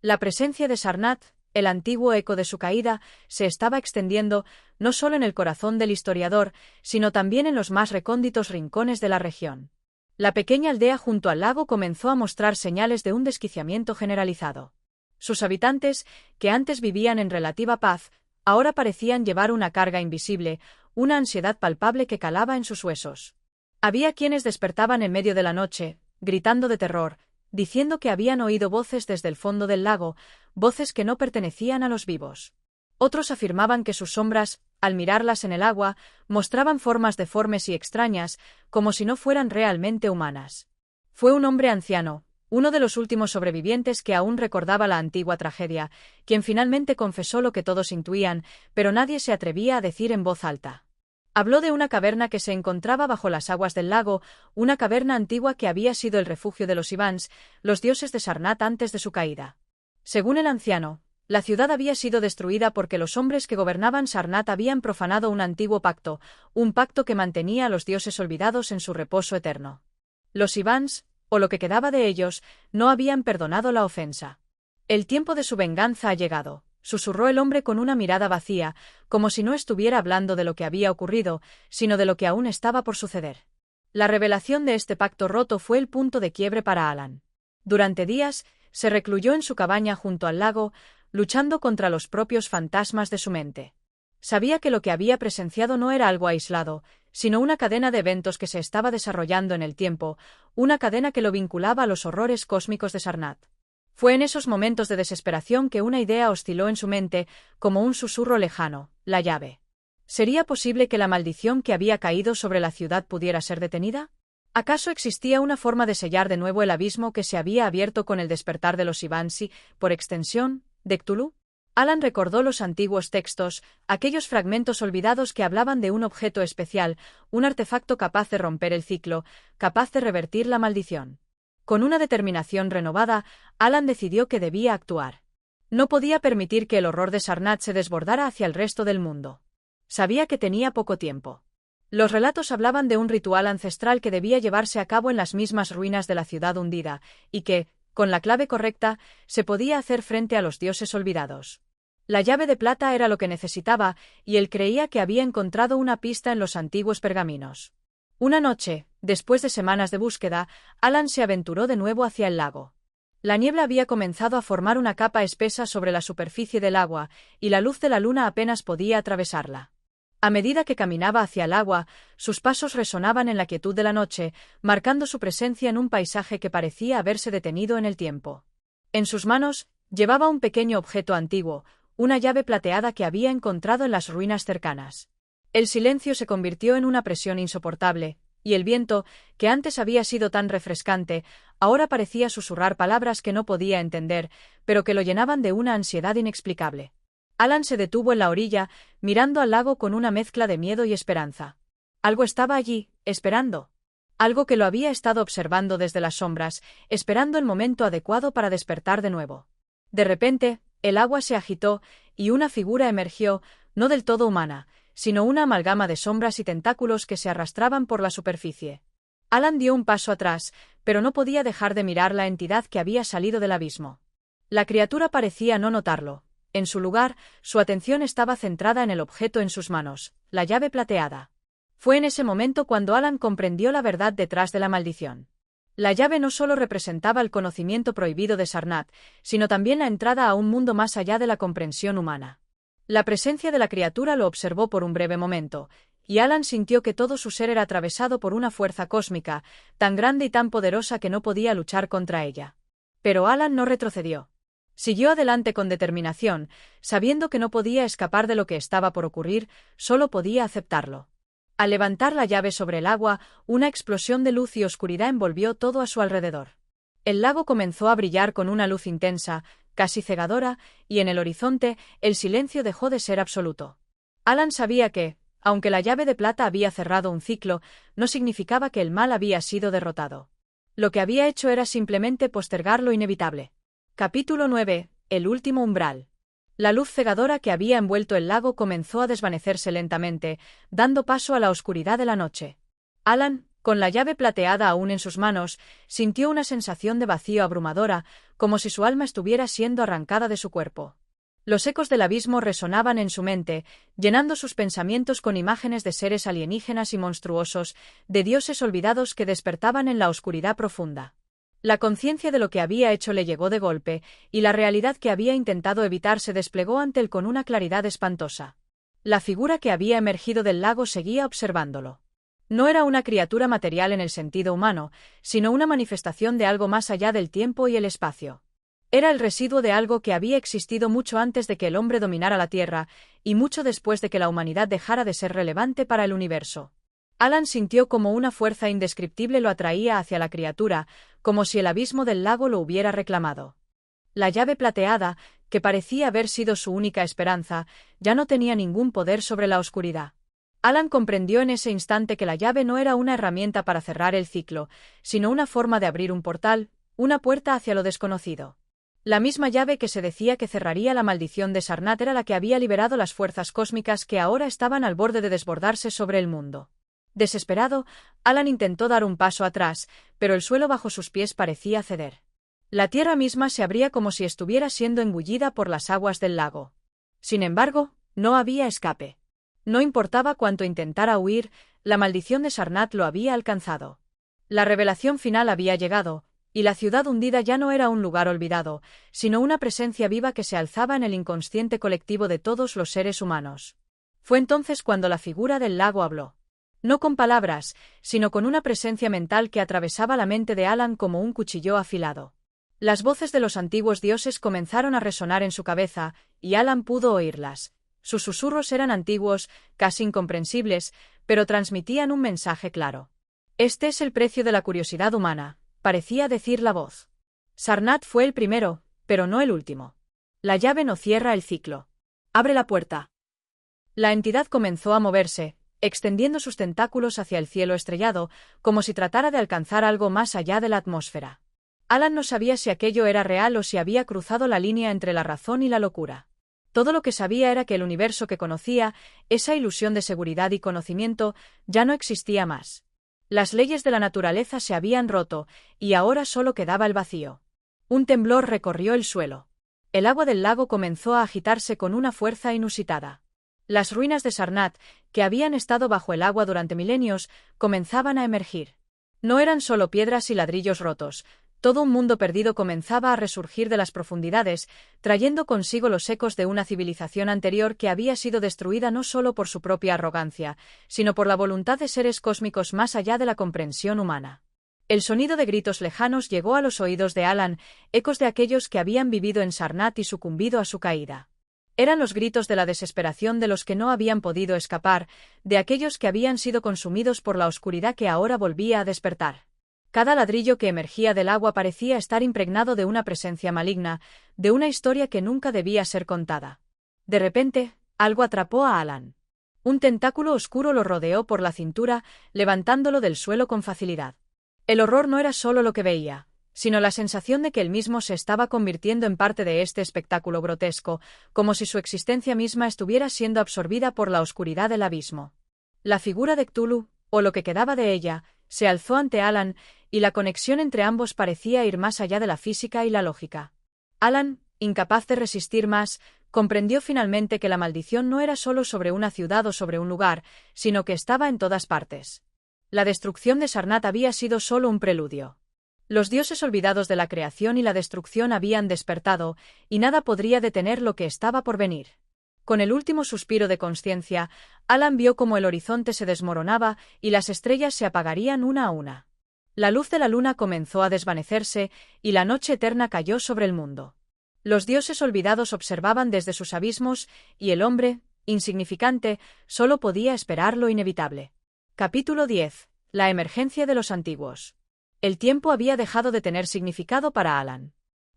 La presencia de Sarnath, el antiguo eco de su caída, se estaba extendiendo, no solo en el corazón del historiador, sino también en los más recónditos rincones de la región. La pequeña aldea junto al lago comenzó a mostrar señales de un desquiciamiento generalizado. Sus habitantes, que antes vivían en relativa paz, ahora parecían llevar una carga invisible, una ansiedad palpable que calaba en sus huesos. Había quienes despertaban en medio de la noche, gritando de terror, diciendo que habían oído voces desde el fondo del lago, voces que no pertenecían a los vivos. Otros afirmaban que sus sombras, al mirarlas en el agua, mostraban formas deformes y extrañas, como si no fueran realmente humanas. Fue un hombre anciano, uno de los últimos sobrevivientes que aún recordaba la antigua tragedia, quien finalmente confesó lo que todos intuían, pero nadie se atrevía a decir en voz alta. Habló de una caverna que se encontraba bajo las aguas del lago, una caverna antigua que había sido el refugio de los Ivans, los dioses de Sarnath antes de su caída. Según el anciano, la ciudad había sido destruida porque los hombres que gobernaban Sarnath habían profanado un antiguo pacto, un pacto que mantenía a los dioses olvidados en su reposo eterno. Los Ivans, o lo que quedaba de ellos, no habían perdonado la ofensa. El tiempo de su venganza ha llegado, susurró el hombre con una mirada vacía, como si no estuviera hablando de lo que había ocurrido, sino de lo que aún estaba por suceder. La revelación de este pacto roto fue el punto de quiebre para Alan. Durante días, se recluyó en su cabaña junto al lago, luchando contra los propios fantasmas de su mente. Sabía que lo que había presenciado no era algo aislado, sino una cadena de eventos que se estaba desarrollando en el tiempo, una cadena que lo vinculaba a los horrores cósmicos de Sarnath. Fue en esos momentos de desesperación que una idea osciló en su mente, como un susurro lejano: la llave. ¿Sería posible que la maldición que había caído sobre la ciudad pudiera ser detenida? ¿Acaso existía una forma de sellar de nuevo el abismo que se había abierto con el despertar de los Ivans y, por extensión, de Cthulhu? Alan recordó los antiguos textos, aquellos fragmentos olvidados que hablaban de un objeto especial, un artefacto capaz de romper el ciclo, capaz de revertir la maldición. Con una determinación renovada, Alan decidió que debía actuar. No podía permitir que el horror de Sarnath se desbordara hacia el resto del mundo. Sabía que tenía poco tiempo. Los relatos hablaban de un ritual ancestral que debía llevarse a cabo en las mismas ruinas de la ciudad hundida, y que, con la clave correcta, se podía hacer frente a los dioses olvidados. La llave de plata era lo que necesitaba, y él creía que había encontrado una pista en los antiguos pergaminos. Una noche, después de semanas de búsqueda, Alan se aventuró de nuevo hacia el lago. La niebla había comenzado a formar una capa espesa sobre la superficie del agua, y la luz de la luna apenas podía atravesarla. A medida que caminaba hacia el agua, sus pasos resonaban en la quietud de la noche, marcando su presencia en un paisaje que parecía haberse detenido en el tiempo. En sus manos, llevaba un pequeño objeto antiguo, una llave plateada que había encontrado en las ruinas cercanas. El silencio se convirtió en una presión insoportable, y el viento, que antes había sido tan refrescante, ahora parecía susurrar palabras que no podía entender, pero que lo llenaban de una ansiedad inexplicable. Alan se detuvo en la orilla, mirando al lago con una mezcla de miedo y esperanza. Algo estaba allí, esperando. Algo que lo había estado observando desde las sombras, esperando el momento adecuado para despertar de nuevo. De repente, el agua se agitó, y una figura emergió, no del todo humana, sino una amalgama de sombras y tentáculos que se arrastraban por la superficie. Alan dio un paso atrás, pero no podía dejar de mirar la entidad que había salido del abismo. La criatura parecía no notarlo. En su lugar, su atención estaba centrada en el objeto en sus manos, la llave plateada. Fue en ese momento cuando Alan comprendió la verdad detrás de la maldición. La llave no solo representaba el conocimiento prohibido de Sarnath, sino también la entrada a un mundo más allá de la comprensión humana. La presencia de la criatura lo observó por un breve momento, y Alan sintió que todo su ser era atravesado por una fuerza cósmica, tan grande y tan poderosa que no podía luchar contra ella. Pero Alan no retrocedió. Siguió adelante con determinación, sabiendo que no podía escapar de lo que estaba por ocurrir, solo podía aceptarlo. Al levantar la llave sobre el agua, una explosión de luz y oscuridad envolvió todo a su alrededor. El lago comenzó a brillar con una luz intensa, casi cegadora, y en el horizonte, el silencio dejó de ser absoluto. Alan sabía que, aunque la llave de plata había cerrado un ciclo, no significaba que el mal había sido derrotado. Lo que había hecho era simplemente postergar lo inevitable. Capítulo 9. El último umbral. La luz cegadora que había envuelto el lago comenzó a desvanecerse lentamente, dando paso a la oscuridad de la noche. Alan, con la llave plateada aún en sus manos, sintió una sensación de vacío abrumadora, como si su alma estuviera siendo arrancada de su cuerpo. Los ecos del abismo resonaban en su mente, llenando sus pensamientos con imágenes de seres alienígenas y monstruosos, de dioses olvidados que despertaban en la oscuridad profunda. La conciencia de lo que había hecho le llegó de golpe, y la realidad que había intentado evitar se desplegó ante él con una claridad espantosa. La figura que había emergido del lago seguía observándolo. No era una criatura material en el sentido humano, sino una manifestación de algo más allá del tiempo y el espacio. Era el residuo de algo que había existido mucho antes de que el hombre dominara la Tierra, y mucho después de que la humanidad dejara de ser relevante para el universo. Alan sintió como una fuerza indescriptible lo atraía hacia la criatura, como si el abismo del lago lo hubiera reclamado. La llave plateada, que parecía haber sido su única esperanza, ya no tenía ningún poder sobre la oscuridad. Alan comprendió en ese instante que la llave no era una herramienta para cerrar el ciclo, sino una forma de abrir un portal, una puerta hacia lo desconocido. La misma llave que se decía que cerraría la maldición de Sarnath era la que había liberado las fuerzas cósmicas que ahora estaban al borde de desbordarse sobre el mundo. Desesperado, Alan intentó dar un paso atrás, pero el suelo bajo sus pies parecía ceder. La tierra misma se abría como si estuviera siendo engullida por las aguas del lago. Sin embargo, no había escape. No importaba cuánto intentara huir, la maldición de Sarnath lo había alcanzado. La revelación final había llegado, y la ciudad hundida ya no era un lugar olvidado, sino una presencia viva que se alzaba en el inconsciente colectivo de todos los seres humanos. Fue entonces cuando la figura del lago habló. No con palabras, sino con una presencia mental que atravesaba la mente de Alan como un cuchillo afilado. Las voces de los antiguos dioses comenzaron a resonar en su cabeza, y Alan pudo oírlas. Sus susurros eran antiguos, casi incomprensibles, pero transmitían un mensaje claro. Este es el precio de la curiosidad humana, parecía decir la voz. Sarnath fue el primero, pero no el último. La llave no cierra el ciclo. Abre la puerta. La entidad comenzó a moverse, extendiendo sus tentáculos hacia el cielo estrellado, como si tratara de alcanzar algo más allá de la atmósfera. Alan no sabía si aquello era real o si había cruzado la línea entre la razón y la locura. Todo lo que sabía era que el universo que conocía, esa ilusión de seguridad y conocimiento, ya no existía más. Las leyes de la naturaleza se habían roto, y ahora solo quedaba el vacío. Un temblor recorrió el suelo. El agua del lago comenzó a agitarse con una fuerza inusitada. Las ruinas de Sarnath, que habían estado bajo el agua durante milenios, comenzaban a emergir. No eran solo piedras y ladrillos rotos, todo un mundo perdido comenzaba a resurgir de las profundidades, trayendo consigo los ecos de una civilización anterior que había sido destruida no solo por su propia arrogancia, sino por la voluntad de seres cósmicos más allá de la comprensión humana. El sonido de gritos lejanos llegó a los oídos de Alan, ecos de aquellos que habían vivido en Sarnath y sucumbido a su caída. Eran los gritos de la desesperación de los que no habían podido escapar, de aquellos que habían sido consumidos por la oscuridad que ahora volvía a despertar. Cada ladrillo que emergía del agua parecía estar impregnado de una presencia maligna, de una historia que nunca debía ser contada. De repente, algo atrapó a Alan. Un tentáculo oscuro lo rodeó por la cintura, levantándolo del suelo con facilidad. El horror no era solo lo que veía, sino la sensación de que él mismo se estaba convirtiendo en parte de este espectáculo grotesco, como si su existencia misma estuviera siendo absorbida por la oscuridad del abismo. La figura de Cthulhu, o lo que quedaba de ella, se alzó ante Alan, y la conexión entre ambos parecía ir más allá de la física y la lógica. Alan, incapaz de resistir más, comprendió finalmente que la maldición no era solo sobre una ciudad o sobre un lugar, sino que estaba en todas partes. La destrucción de Sarnath había sido solo un preludio. Los dioses olvidados de la creación y la destrucción habían despertado, y nada podría detener lo que estaba por venir. Con el último suspiro de consciencia, Alan vio cómo el horizonte se desmoronaba y las estrellas se apagarían una a una. La luz de la luna comenzó a desvanecerse, y la noche eterna cayó sobre el mundo. Los dioses olvidados observaban desde sus abismos, y el hombre, insignificante, solo podía esperar lo inevitable. Capítulo 10. La emergencia de los antiguos. El tiempo había dejado de tener significado para Alan.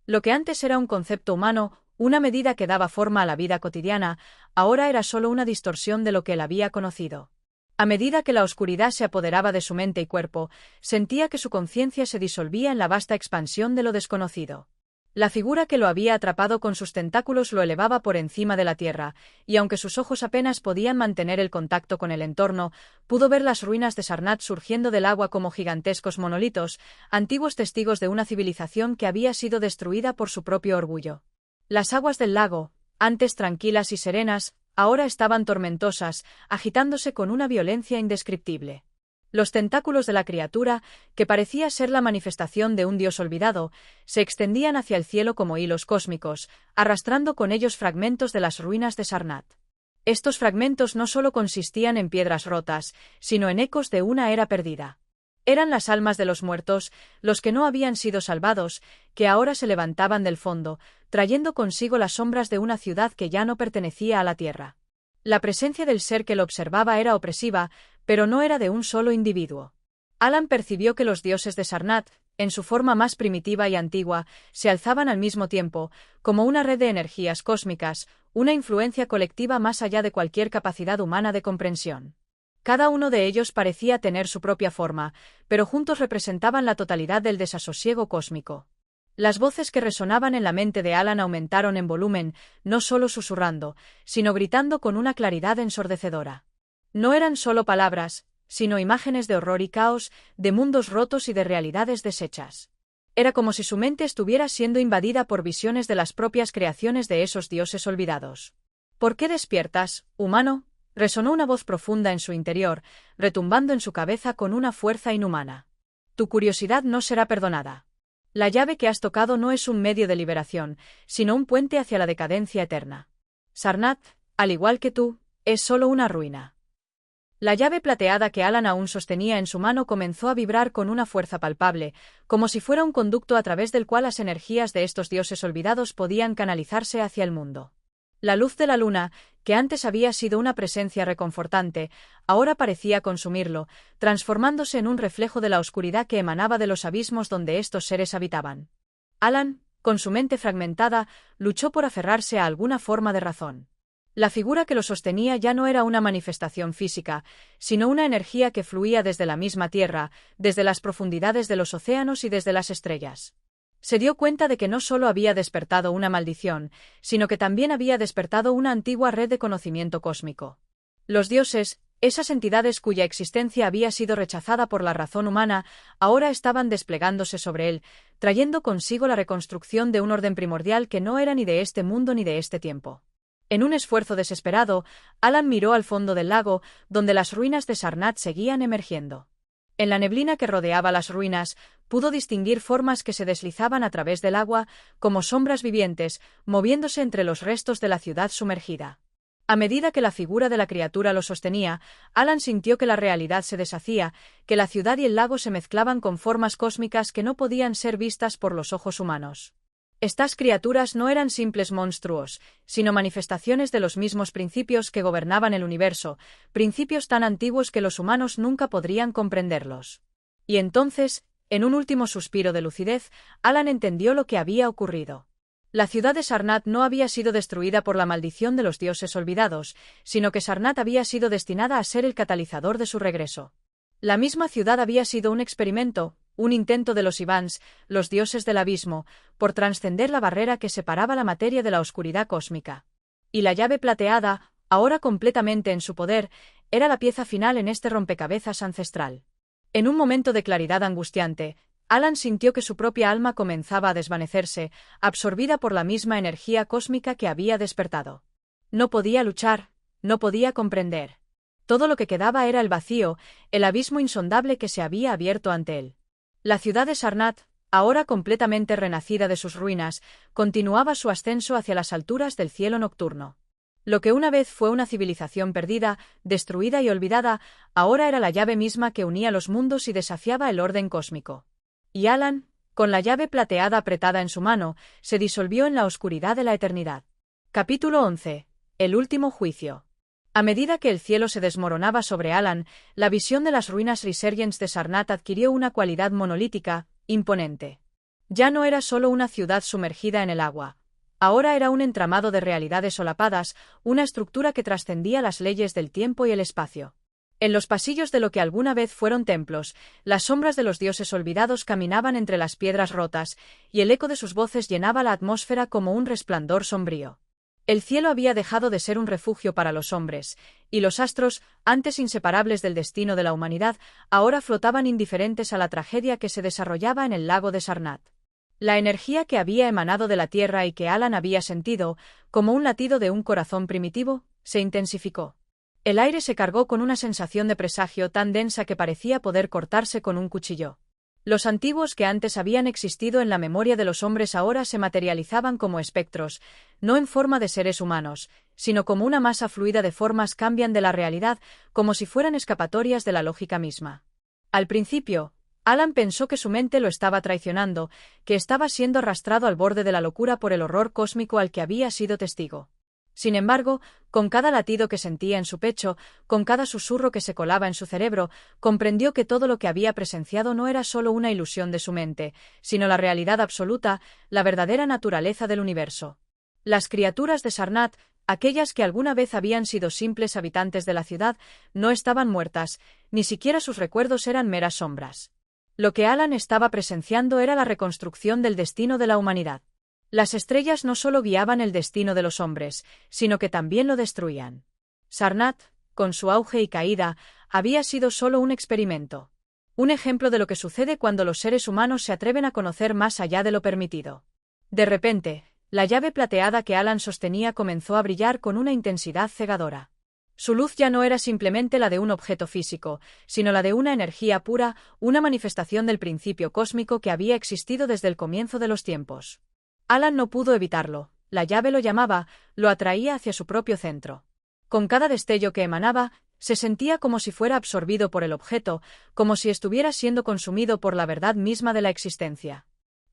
Lo que antes era un concepto humano, una medida que daba forma a la vida cotidiana, ahora era solo una distorsión de lo que él había conocido. A medida que la oscuridad se apoderaba de su mente y cuerpo, sentía que su conciencia se disolvía en la vasta expansión de lo desconocido. La figura que lo había atrapado con sus tentáculos lo elevaba por encima de la tierra, y aunque sus ojos apenas podían mantener el contacto con el entorno, pudo ver las ruinas de Sarnath surgiendo del agua como gigantescos monolitos, antiguos testigos de una civilización que había sido destruida por su propio orgullo. Las aguas del lago, antes tranquilas y serenas, ahora estaban tormentosas, agitándose con una violencia indescriptible. Los tentáculos de la criatura, que parecía ser la manifestación de un dios olvidado, se extendían hacia el cielo como hilos cósmicos, arrastrando con ellos fragmentos de las ruinas de Sarnath. Estos fragmentos no solo consistían en piedras rotas, sino en ecos de una era perdida. Eran las almas de los muertos, los que no habían sido salvados, que ahora se levantaban del fondo, trayendo consigo las sombras de una ciudad que ya no pertenecía a la tierra. La presencia del ser que lo observaba era opresiva, pero no era de un solo individuo. Alan percibió que los dioses de Sarnath, en su forma más primitiva y antigua, se alzaban al mismo tiempo, como una red de energías cósmicas, una influencia colectiva más allá de cualquier capacidad humana de comprensión. Cada uno de ellos parecía tener su propia forma, pero juntos representaban la totalidad del desasosiego cósmico. Las voces que resonaban en la mente de Alan aumentaron en volumen, no solo susurrando, sino gritando con una claridad ensordecedora. No eran solo palabras, sino imágenes de horror y caos, de mundos rotos y de realidades deshechas. Era como si su mente estuviera siendo invadida por visiones de las propias creaciones de esos dioses olvidados. ¿Por qué despiertas, humano? Resonó una voz profunda en su interior, retumbando en su cabeza con una fuerza inhumana. Tu curiosidad no será perdonada. La llave que has tocado no es un medio de liberación, sino un puente hacia la decadencia eterna. Sarnath, al igual que tú, es solo una ruina. La llave plateada que Alan aún sostenía en su mano comenzó a vibrar con una fuerza palpable, como si fuera un conducto a través del cual las energías de estos dioses olvidados podían canalizarse hacia el mundo. La luz de la luna, que antes había sido una presencia reconfortante, ahora parecía consumirlo, transformándose en un reflejo de la oscuridad que emanaba de los abismos donde estos seres habitaban. Alan, con su mente fragmentada, luchó por aferrarse a alguna forma de razón. La figura que lo sostenía ya no era una manifestación física, sino una energía que fluía desde la misma tierra, desde las profundidades de los océanos y desde las estrellas. Se dio cuenta de que no solo había despertado una maldición, sino que también había despertado una antigua red de conocimiento cósmico. Los dioses, esas entidades cuya existencia había sido rechazada por la razón humana, ahora estaban desplegándose sobre él, trayendo consigo la reconstrucción de un orden primordial que no era ni de este mundo ni de este tiempo. En un esfuerzo desesperado, Alan miró al fondo del lago, donde las ruinas de Sarnath seguían emergiendo. En la neblina que rodeaba las ruinas, pudo distinguir formas que se deslizaban a través del agua, como sombras vivientes, moviéndose entre los restos de la ciudad sumergida. A medida que la figura de la criatura lo sostenía, Alan sintió que la realidad se deshacía, que la ciudad y el lago se mezclaban con formas cósmicas que no podían ser vistas por los ojos humanos. Estas criaturas no eran simples monstruos, sino manifestaciones de los mismos principios que gobernaban el universo, principios tan antiguos que los humanos nunca podrían comprenderlos. Y entonces, en un último suspiro de lucidez, Alan entendió lo que había ocurrido. La ciudad de Sarnath no había sido destruida por la maldición de los dioses olvidados, sino que Sarnath había sido destinada a ser el catalizador de su regreso. La misma ciudad había sido un experimento, un intento de los Ivans, los dioses del abismo, por trascender la barrera que separaba la materia de la oscuridad cósmica. Y la llave plateada, ahora completamente en su poder, era la pieza final en este rompecabezas ancestral. En un momento de claridad angustiante, Alan sintió que su propia alma comenzaba a desvanecerse, absorbida por la misma energía cósmica que había despertado. No podía luchar, no podía comprender. Todo lo que quedaba era el vacío, el abismo insondable que se había abierto ante él. La ciudad de Sarnath, ahora completamente renacida de sus ruinas, continuaba su ascenso hacia las alturas del cielo nocturno. Lo que una vez fue una civilización perdida, destruida y olvidada, ahora era la llave misma que unía los mundos y desafiaba el orden cósmico. Y Alan, con la llave plateada apretada en su mano, se disolvió en la oscuridad de la eternidad. Capítulo 11. El último juicio. A medida que el cielo se desmoronaba sobre Alan, la visión de las ruinas Resurgence de Sarnath adquirió una cualidad monolítica, imponente. Ya no era solo una ciudad sumergida en el agua. Ahora era un entramado de realidades solapadas, una estructura que trascendía las leyes del tiempo y el espacio. En los pasillos de lo que alguna vez fueron templos, las sombras de los dioses olvidados caminaban entre las piedras rotas, y el eco de sus voces llenaba la atmósfera como un resplandor sombrío. El cielo había dejado de ser un refugio para los hombres, y los astros, antes inseparables del destino de la humanidad, ahora flotaban indiferentes a la tragedia que se desarrollaba en el lago de Sarnath. La energía que había emanado de la tierra y que Alan había sentido, como un latido de un corazón primitivo, se intensificó. El aire se cargó con una sensación de presagio tan densa que parecía poder cortarse con un cuchillo. Los antiguos que antes habían existido en la memoria de los hombres ahora se materializaban como espectros, no en forma de seres humanos, sino como una masa fluida de formas cambian de la realidad, como si fueran escapatorias de la lógica misma. Al principio, Alan pensó que su mente lo estaba traicionando, que estaba siendo arrastrado al borde de la locura por el horror cósmico al que había sido testigo. Sin embargo, con cada latido que sentía en su pecho, con cada susurro que se colaba en su cerebro, comprendió que todo lo que había presenciado no era solo una ilusión de su mente, sino la realidad absoluta, la verdadera naturaleza del universo. Las criaturas de Sarnath, aquellas que alguna vez habían sido simples habitantes de la ciudad, no estaban muertas, ni siquiera sus recuerdos eran meras sombras. Lo que Alan estaba presenciando era la reconstrucción del destino de la humanidad. Las estrellas no solo guiaban el destino de los hombres, sino que también lo destruían. Sarnath, con su auge y caída, había sido solo un experimento. Un ejemplo de lo que sucede cuando los seres humanos se atreven a conocer más allá de lo permitido. De repente, la llave plateada que Alan sostenía comenzó a brillar con una intensidad cegadora. Su luz ya no era simplemente la de un objeto físico, sino la de una energía pura, una manifestación del principio cósmico que había existido desde el comienzo de los tiempos. Alan no pudo evitarlo, la llave lo llamaba, lo atraía hacia su propio centro. Con cada destello que emanaba, se sentía como si fuera absorbido por el objeto, como si estuviera siendo consumido por la verdad misma de la existencia.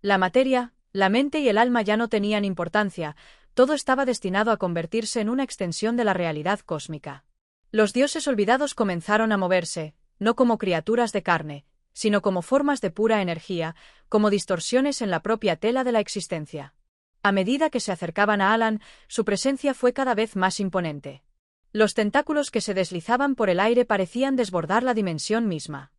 La materia, la mente y el alma ya no tenían importancia, todo estaba destinado a convertirse en una extensión de la realidad cósmica. Los dioses olvidados comenzaron a moverse, no como criaturas de carne, sino como formas de pura energía, como distorsiones en la propia tela de la existencia. A medida que se acercaban a Alan, su presencia fue cada vez más imponente. Los tentáculos que se deslizaban por el aire parecían desbordar la dimensión misma.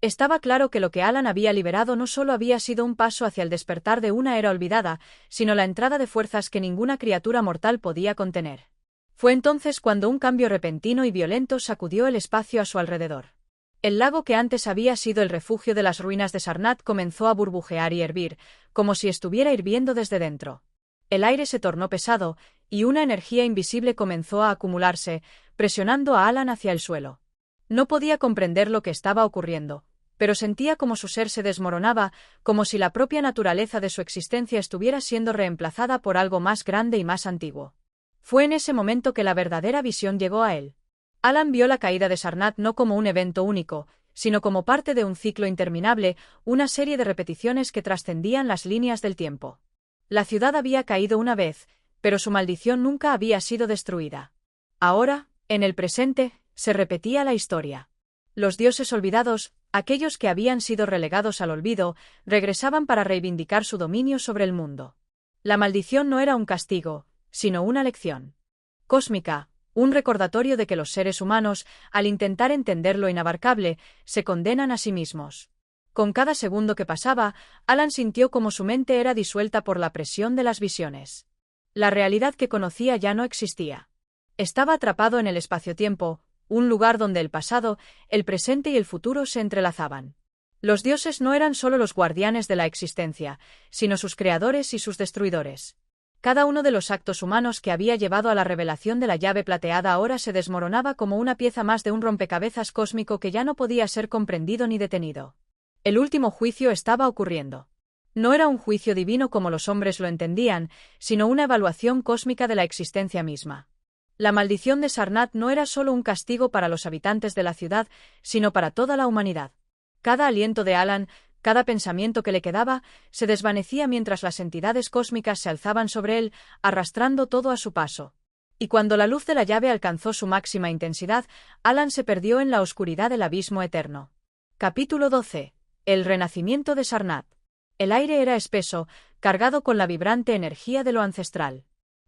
Estaba claro que lo que Alan había liberado no solo había sido un paso hacia el despertar de una era olvidada, sino la entrada de fuerzas que ninguna criatura mortal podía contener. Fue entonces cuando un cambio repentino y violento sacudió el espacio a su alrededor. El lago que antes había sido el refugio de las ruinas de Sarnath comenzó a burbujear y hervir, como si estuviera hirviendo desde dentro. El aire se tornó pesado, y una energía invisible comenzó a acumularse, presionando a Alan hacia el suelo. No podía comprender lo que estaba ocurriendo, pero sentía como su ser se desmoronaba, como si la propia naturaleza de su existencia estuviera siendo reemplazada por algo más grande y más antiguo. Fue en ese momento que la verdadera visión llegó a él. Alan vio la caída de Sarnath no como un evento único, sino como parte de un ciclo interminable, una serie de repeticiones que trascendían las líneas del tiempo. La ciudad había caído una vez, pero su maldición nunca había sido destruida. Ahora, en el presente, se repetía la historia. Los dioses olvidados, aquellos que habían sido relegados al olvido, regresaban para reivindicar su dominio sobre el mundo. La maldición no era un castigo, sino una lección cósmica, un recordatorio de que los seres humanos, al intentar entender lo inabarcable, se condenan a sí mismos. Con cada segundo que pasaba, Alan sintió como su mente era disuelta por la presión de las visiones. La realidad que conocía ya no existía. Estaba atrapado en el espacio-tiempo, un lugar donde el pasado, el presente y el futuro se entrelazaban. Los dioses no eran solo los guardianes de la existencia, sino sus creadores y sus destruidores. Cada uno de los actos humanos que había llevado a la revelación de la llave plateada ahora se desmoronaba como una pieza más de un rompecabezas cósmico que ya no podía ser comprendido ni detenido. El último juicio estaba ocurriendo. No era un juicio divino como los hombres lo entendían, sino una evaluación cósmica de la existencia misma. La maldición de Sarnath no era solo un castigo para los habitantes de la ciudad, sino para toda la humanidad. Cada aliento de Alan, cada pensamiento que le quedaba, se desvanecía mientras las entidades cósmicas se alzaban sobre él, arrastrando todo a su paso. Y cuando la luz de la llave alcanzó su máxima intensidad, Alan se perdió en la oscuridad del abismo eterno. Capítulo 12. El renacimiento de Sarnath. El aire era espeso, cargado con la vibrante energía de lo ancestral.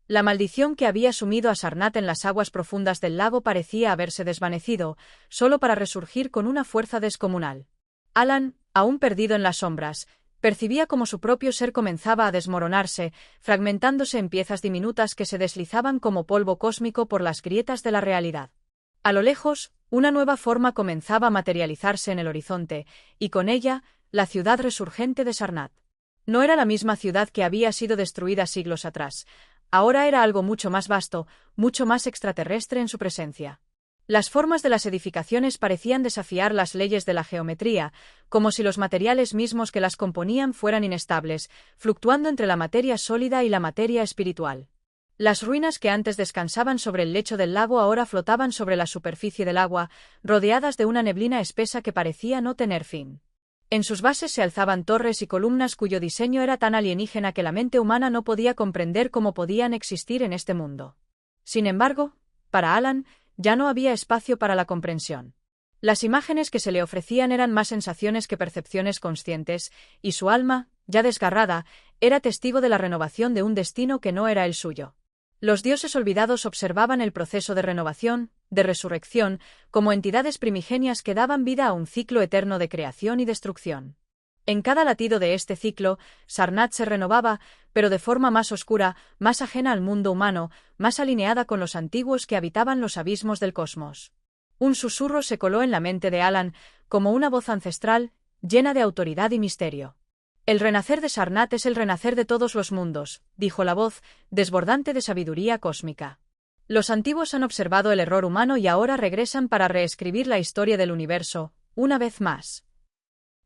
La maldición que había sumido a Sarnath en las aguas profundas del lago parecía haberse desvanecido, solo para resurgir con una fuerza descomunal. Alan, aún perdido en las sombras, percibía como su propio ser comenzaba a desmoronarse, fragmentándose en piezas diminutas que se deslizaban como polvo cósmico por las grietas de la realidad. A lo lejos, una nueva forma comenzaba a materializarse en el horizonte, y con ella, la ciudad resurgente de Sarnath. No era la misma ciudad que había sido destruida siglos atrás. Ahora era algo mucho más vasto, mucho más extraterrestre en su presencia. Las formas de las edificaciones parecían desafiar las leyes de la geometría, como si los materiales mismos que las componían fueran inestables, fluctuando entre la materia sólida y la materia espiritual. Las ruinas que antes descansaban sobre el lecho del lago ahora flotaban sobre la superficie del agua, rodeadas de una neblina espesa que parecía no tener fin. En sus bases se alzaban torres y columnas cuyo diseño era tan alienígena que la mente humana no podía comprender cómo podían existir en este mundo. Sin embargo, para Alan, ya no había espacio para la comprensión. Las imágenes que se le ofrecían eran más sensaciones que percepciones conscientes, y su alma, ya desgarrada, era testigo de la renovación de un destino que no era el suyo. Los dioses olvidados observaban el proceso de renovación, de resurrección, como entidades primigenias que daban vida a un ciclo eterno de creación y destrucción. En cada latido de este ciclo, Sarnath se renovaba, pero de forma más oscura, más ajena al mundo humano, más alineada con los antiguos que habitaban los abismos del cosmos. Un susurro se coló en la mente de Alan, como una voz ancestral, llena de autoridad y misterio. El renacer de Sarnath es el renacer de todos los mundos, dijo la voz, desbordante de sabiduría cósmica. Los antiguos han observado el error humano y ahora regresan para reescribir la historia del universo, una vez más.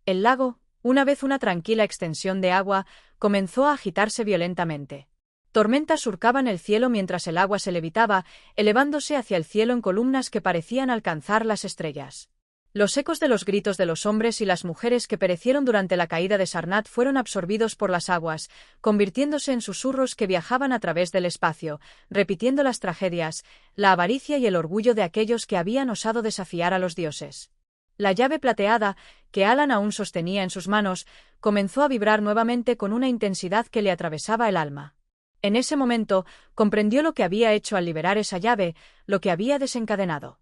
El lago, una vez una tranquila extensión de agua, comenzó a agitarse violentamente. Tormentas surcaban el cielo mientras el agua se levitaba, elevándose hacia el cielo en columnas que parecían alcanzar las estrellas. Los ecos de los gritos de los hombres y las mujeres que perecieron durante la caída de Sarnath fueron absorbidos por las aguas, convirtiéndose en susurros que viajaban a través del espacio, repitiendo las tragedias, la avaricia y el orgullo de aquellos que habían osado desafiar a los dioses. La llave plateada, que Alan aún sostenía en sus manos, comenzó a vibrar nuevamente con una intensidad que le atravesaba el alma. En ese momento, comprendió lo que había hecho al liberar esa llave, lo que había desencadenado.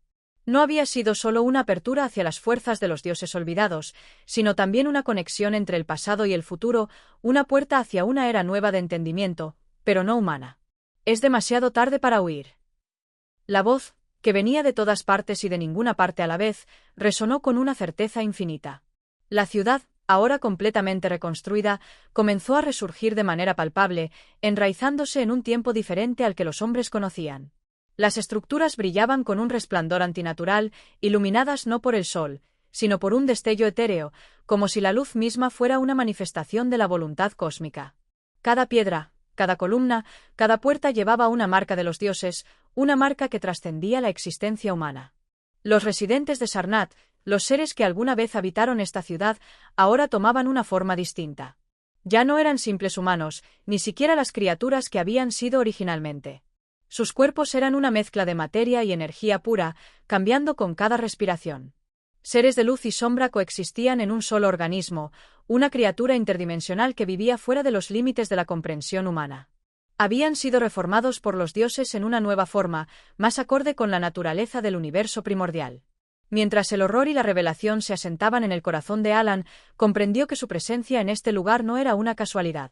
No había sido solo una apertura hacia las fuerzas de los dioses olvidados, sino también una conexión entre el pasado y el futuro, una puerta hacia una era nueva de entendimiento, pero no humana. Es demasiado tarde para huir. La voz, que venía de todas partes y de ninguna parte a la vez, resonó con una certeza infinita. La ciudad, ahora completamente reconstruida, comenzó a resurgir de manera palpable, enraizándose en un tiempo diferente al que los hombres conocían. Las estructuras brillaban con un resplandor antinatural, iluminadas no por el sol, sino por un destello etéreo, como si la luz misma fuera una manifestación de la voluntad cósmica. Cada piedra, cada columna, cada puerta llevaba una marca de los dioses, una marca que trascendía la existencia humana. Los residentes de Sarnath, los seres que alguna vez habitaron esta ciudad, ahora tomaban una forma distinta. Ya no eran simples humanos, ni siquiera las criaturas que habían sido originalmente. Sus cuerpos eran una mezcla de materia y energía pura, cambiando con cada respiración. Seres de luz y sombra coexistían en un solo organismo, una criatura interdimensional que vivía fuera de los límites de la comprensión humana. Habían sido reformados por los dioses en una nueva forma, más acorde con la naturaleza del universo primordial. Mientras el horror y la revelación se asentaban en el corazón de Alan, comprendió que su presencia en este lugar no era una casualidad.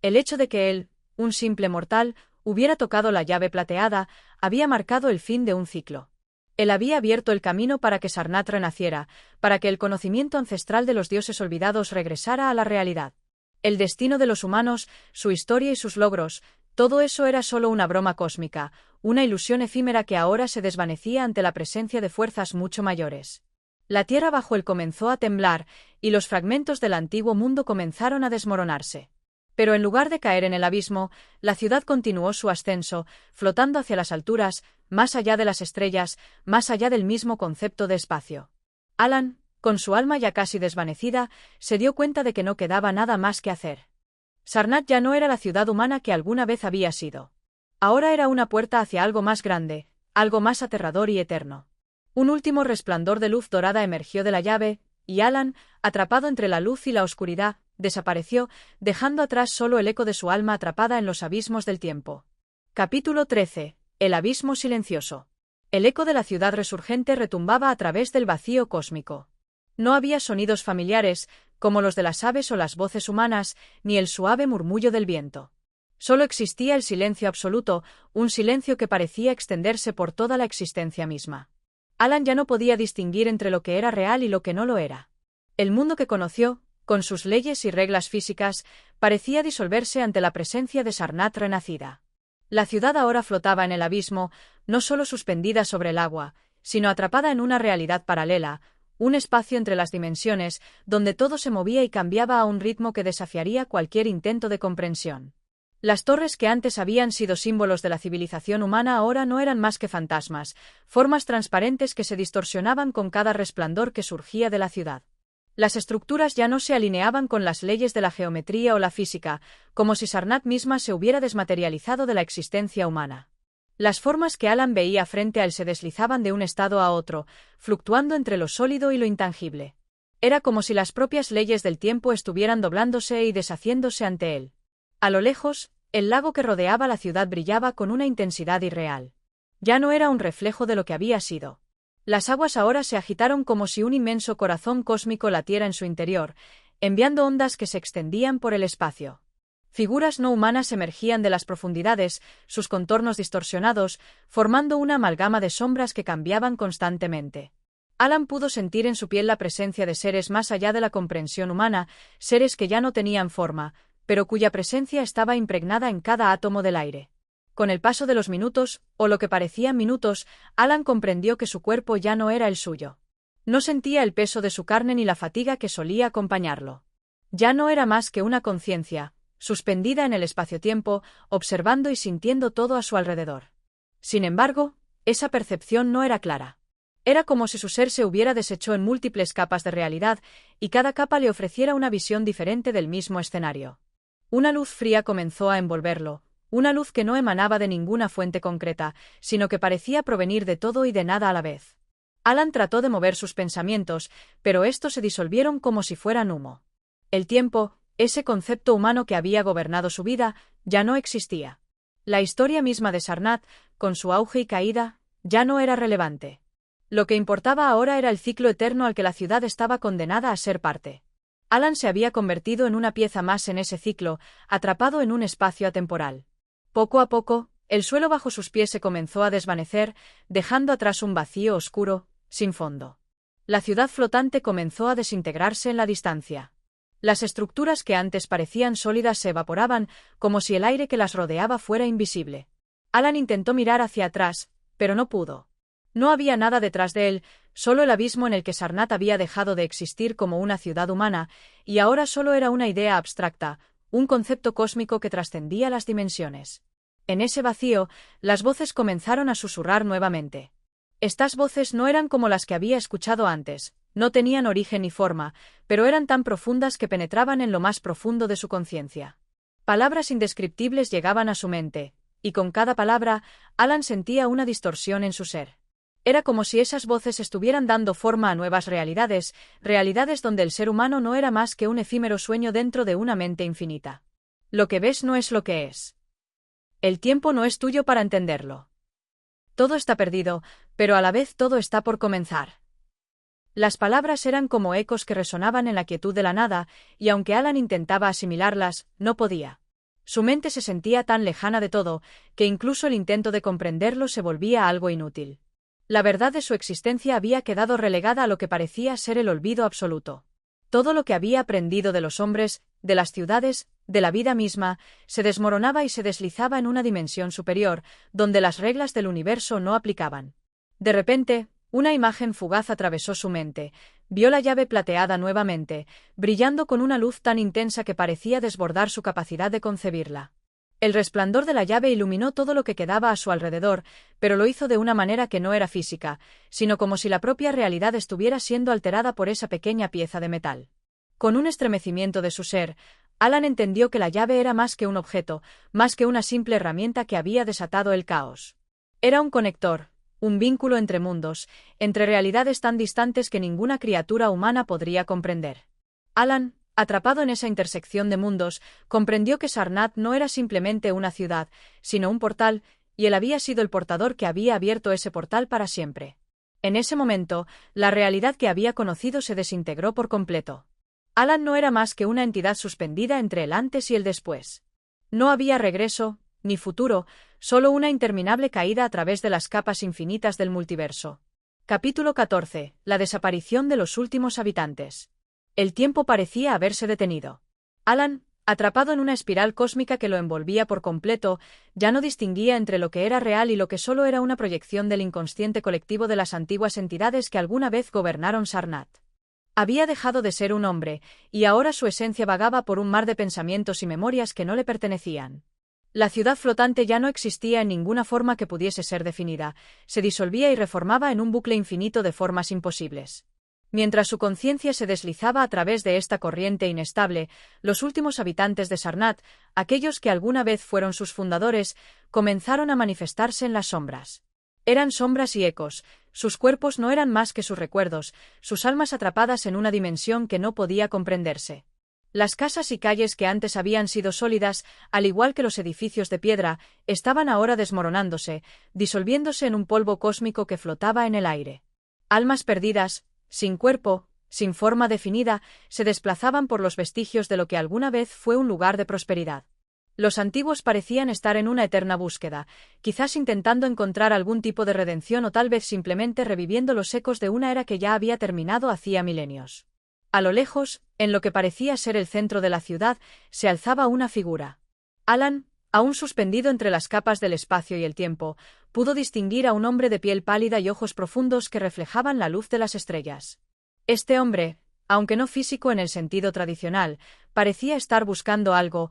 El hecho de que él, un simple mortal, hubiera tocado la llave plateada, había marcado el fin de un ciclo. Él había abierto el camino para que Sarnath renaciera, para que el conocimiento ancestral de los dioses olvidados regresara a la realidad. El destino de los humanos, su historia y sus logros, todo eso era solo una broma cósmica, una ilusión efímera que ahora se desvanecía ante la presencia de fuerzas mucho mayores. La tierra bajo él comenzó a temblar, y los fragmentos del antiguo mundo comenzaron a desmoronarse. Pero en lugar de caer en el abismo, la ciudad continuó su ascenso, flotando hacia las alturas, más allá de las estrellas, más allá del mismo concepto de espacio. Alan, con su alma ya casi desvanecida, se dio cuenta de que no quedaba nada más que hacer. Sarnath ya no era la ciudad humana que alguna vez había sido. Ahora era una puerta hacia algo más grande, algo más aterrador y eterno. Un último resplandor de luz dorada emergió de la llave, y Alan, atrapado entre la luz y la oscuridad, desapareció, dejando atrás solo el eco de su alma atrapada en los abismos del tiempo. Capítulo 13. El abismo silencioso. El eco de la ciudad resurgente retumbaba a través del vacío cósmico. No había sonidos familiares, como los de las aves o las voces humanas, ni el suave murmullo del viento. Solo existía el silencio absoluto, un silencio que parecía extenderse por toda la existencia misma. Alan ya no podía distinguir entre lo que era real y lo que no lo era. El mundo que conoció, con sus leyes y reglas físicas, parecía disolverse ante la presencia de Sarnath renacida. La ciudad ahora flotaba en el abismo, no solo suspendida sobre el agua, sino atrapada en una realidad paralela, un espacio entre las dimensiones, donde todo se movía y cambiaba a un ritmo que desafiaría cualquier intento de comprensión. Las torres que antes habían sido símbolos de la civilización humana ahora no eran más que fantasmas, formas transparentes que se distorsionaban con cada resplandor que surgía de la ciudad. Las estructuras ya no se alineaban con las leyes de la geometría o la física, como si Sarnath misma se hubiera desmaterializado de la existencia humana. Las formas que Alan veía frente a él se deslizaban de un estado a otro, fluctuando entre lo sólido y lo intangible. Era como si las propias leyes del tiempo estuvieran doblándose y deshaciéndose ante él. A lo lejos, el lago que rodeaba la ciudad brillaba con una intensidad irreal. Ya no era un reflejo de lo que había sido. Las aguas ahora se agitaron como si un inmenso corazón cósmico latiera en su interior, enviando ondas que se extendían por el espacio. Figuras no humanas emergían de las profundidades, sus contornos distorsionados, formando una amalgama de sombras que cambiaban constantemente. Alan pudo sentir en su piel la presencia de seres más allá de la comprensión humana, seres que ya no tenían forma, pero cuya presencia estaba impregnada en cada átomo del aire. Con el paso de los minutos, o lo que parecían minutos, Alan comprendió que su cuerpo ya no era el suyo. No sentía el peso de su carne ni la fatiga que solía acompañarlo. Ya no era más que una conciencia, suspendida en el espacio-tiempo, observando y sintiendo todo a su alrededor. Sin embargo, esa percepción no era clara. Era como si su ser se hubiera deshecho en múltiples capas de realidad, y cada capa le ofreciera una visión diferente del mismo escenario. Una luz fría comenzó a envolverlo, una luz que no emanaba de ninguna fuente concreta, sino que parecía provenir de todo y de nada a la vez. Alan trató de mover sus pensamientos, pero estos se disolvieron como si fueran humo. El tiempo, ese concepto humano que había gobernado su vida, ya no existía. La historia misma de Sarnath, con su auge y caída, ya no era relevante. Lo que importaba ahora era el ciclo eterno al que la ciudad estaba condenada a ser parte. Alan se había convertido en una pieza más en ese ciclo, atrapado en un espacio atemporal. Poco a poco, el suelo bajo sus pies se comenzó a desvanecer, dejando atrás un vacío oscuro, sin fondo. La ciudad flotante comenzó a desintegrarse en la distancia. Las estructuras que antes parecían sólidas se evaporaban, como si el aire que las rodeaba fuera invisible. Alan intentó mirar hacia atrás, pero no pudo. No había nada detrás de él, solo el abismo en el que Sarnath había dejado de existir como una ciudad humana, y ahora solo era una idea abstracta, un concepto cósmico que trascendía las dimensiones. En ese vacío, las voces comenzaron a susurrar nuevamente. Estas voces no eran como las que había escuchado antes, no tenían origen ni forma, pero eran tan profundas que penetraban en lo más profundo de su conciencia. Palabras indescriptibles llegaban a su mente, y con cada palabra, Alan sentía una distorsión en su ser. Era como si esas voces estuvieran dando forma a nuevas realidades, realidades donde el ser humano no era más que un efímero sueño dentro de una mente infinita. Lo que ves no es lo que es. El tiempo no es tuyo para entenderlo. Todo está perdido, pero a la vez todo está por comenzar. Las palabras eran como ecos que resonaban en la quietud de la nada, y aunque Alan intentaba asimilarlas, no podía. Su mente se sentía tan lejana de todo, que incluso el intento de comprenderlo se volvía algo inútil. La verdad de su existencia había quedado relegada a lo que parecía ser el olvido absoluto. Todo lo que había aprendido de los hombres, de las ciudades, de la vida misma, se desmoronaba y se deslizaba en una dimensión superior, donde las reglas del universo no aplicaban. De repente, una imagen fugaz atravesó su mente. Vio la llave plateada nuevamente, brillando con una luz tan intensa que parecía desbordar su capacidad de concebirla. El resplandor de la llave iluminó todo lo que quedaba a su alrededor, pero lo hizo de una manera que no era física, sino como si la propia realidad estuviera siendo alterada por esa pequeña pieza de metal. Con un estremecimiento de su ser, Alan entendió que la llave era más que un objeto, más que una simple herramienta que había desatado el caos. Era un conector, un vínculo entre mundos, entre realidades tan distantes que ninguna criatura humana podría comprender. Alan, atrapado en esa intersección de mundos, comprendió que Sarnath no era simplemente una ciudad, sino un portal, y él había sido el portador que había abierto ese portal para siempre. En ese momento, la realidad que había conocido se desintegró por completo. Alan no era más que una entidad suspendida entre el antes y el después. No había regreso, ni futuro, solo una interminable caída a través de las capas infinitas del multiverso. Capítulo 14. La desaparición de los últimos habitantes. El tiempo parecía haberse detenido. Alan, atrapado en una espiral cósmica que lo envolvía por completo, ya no distinguía entre lo que era real y lo que solo era una proyección del inconsciente colectivo de las antiguas entidades que alguna vez gobernaron Sarnath. Había dejado de ser un hombre, y ahora su esencia vagaba por un mar de pensamientos y memorias que no le pertenecían. La ciudad flotante ya no existía en ninguna forma que pudiese ser definida, se disolvía y reformaba en un bucle infinito de formas imposibles. Mientras su conciencia se deslizaba a través de esta corriente inestable, los últimos habitantes de Sarnath, aquellos que alguna vez fueron sus fundadores, comenzaron a manifestarse en las sombras. Eran sombras y ecos, sus cuerpos no eran más que sus recuerdos, sus almas atrapadas en una dimensión que no podía comprenderse. Las casas y calles que antes habían sido sólidas, al igual que los edificios de piedra, estaban ahora desmoronándose, disolviéndose en un polvo cósmico que flotaba en el aire. Almas perdidas, sin cuerpo, sin forma definida, se desplazaban por los vestigios de lo que alguna vez fue un lugar de prosperidad. Los antiguos parecían estar en una eterna búsqueda, quizás intentando encontrar algún tipo de redención o tal vez simplemente reviviendo los ecos de una era que ya había terminado hacía milenios. A lo lejos, en lo que parecía ser el centro de la ciudad, se alzaba una figura. Alan, aún suspendido entre las capas del espacio y el tiempo, pudo distinguir a un hombre de piel pálida y ojos profundos que reflejaban la luz de las estrellas. Este hombre, aunque no físico en el sentido tradicional, parecía estar buscando algo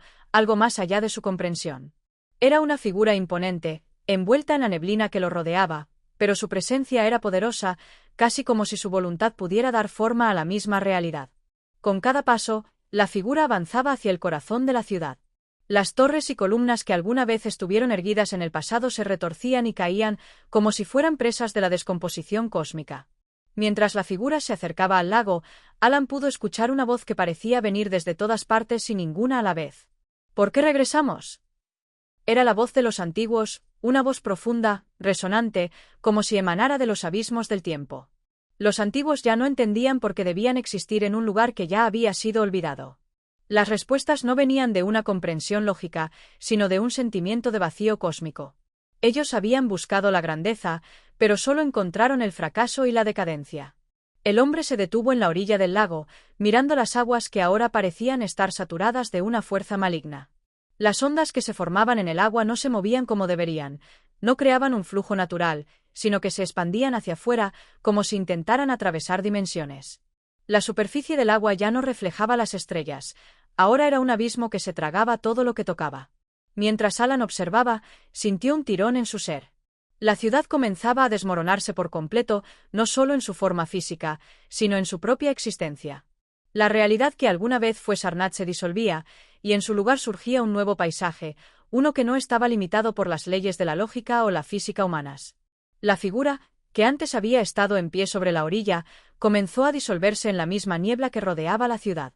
más allá de su comprensión. Era una figura imponente, envuelta en la neblina que lo rodeaba, pero su presencia era poderosa, casi como si su voluntad pudiera dar forma a la misma realidad. Con cada paso, la figura avanzaba hacia el corazón de la ciudad. Las torres y columnas que alguna vez estuvieron erguidas en el pasado se retorcían y caían, como si fueran presas de la descomposición cósmica. Mientras la figura se acercaba al lago, Alan pudo escuchar una voz que parecía venir desde todas partes y ninguna a la vez. ¿Por qué regresamos? Era la voz de los antiguos, una voz profunda, resonante, como si emanara de los abismos del tiempo. Los antiguos ya no entendían por qué debían existir en un lugar que ya había sido olvidado. Las respuestas no venían de una comprensión lógica, sino de un sentimiento de vacío cósmico. Ellos habían buscado la grandeza, pero solo encontraron el fracaso y la decadencia. El hombre se detuvo en la orilla del lago, mirando las aguas que ahora parecían estar saturadas de una fuerza maligna. Las ondas que se formaban en el agua no se movían como deberían, no creaban un flujo natural, sino que se expandían hacia afuera, como si intentaran atravesar dimensiones. La superficie del agua ya no reflejaba las estrellas, ahora era un abismo que se tragaba todo lo que tocaba. Mientras Alan observaba, sintió un tirón en su ser. La ciudad comenzaba a desmoronarse por completo, no solo en su forma física, sino en su propia existencia. La realidad que alguna vez fue Sarnath se disolvía, y en su lugar surgía un nuevo paisaje, uno que no estaba limitado por las leyes de la lógica o la física humanas. La figura, que antes había estado en pie sobre la orilla, comenzó a disolverse en la misma niebla que rodeaba la ciudad.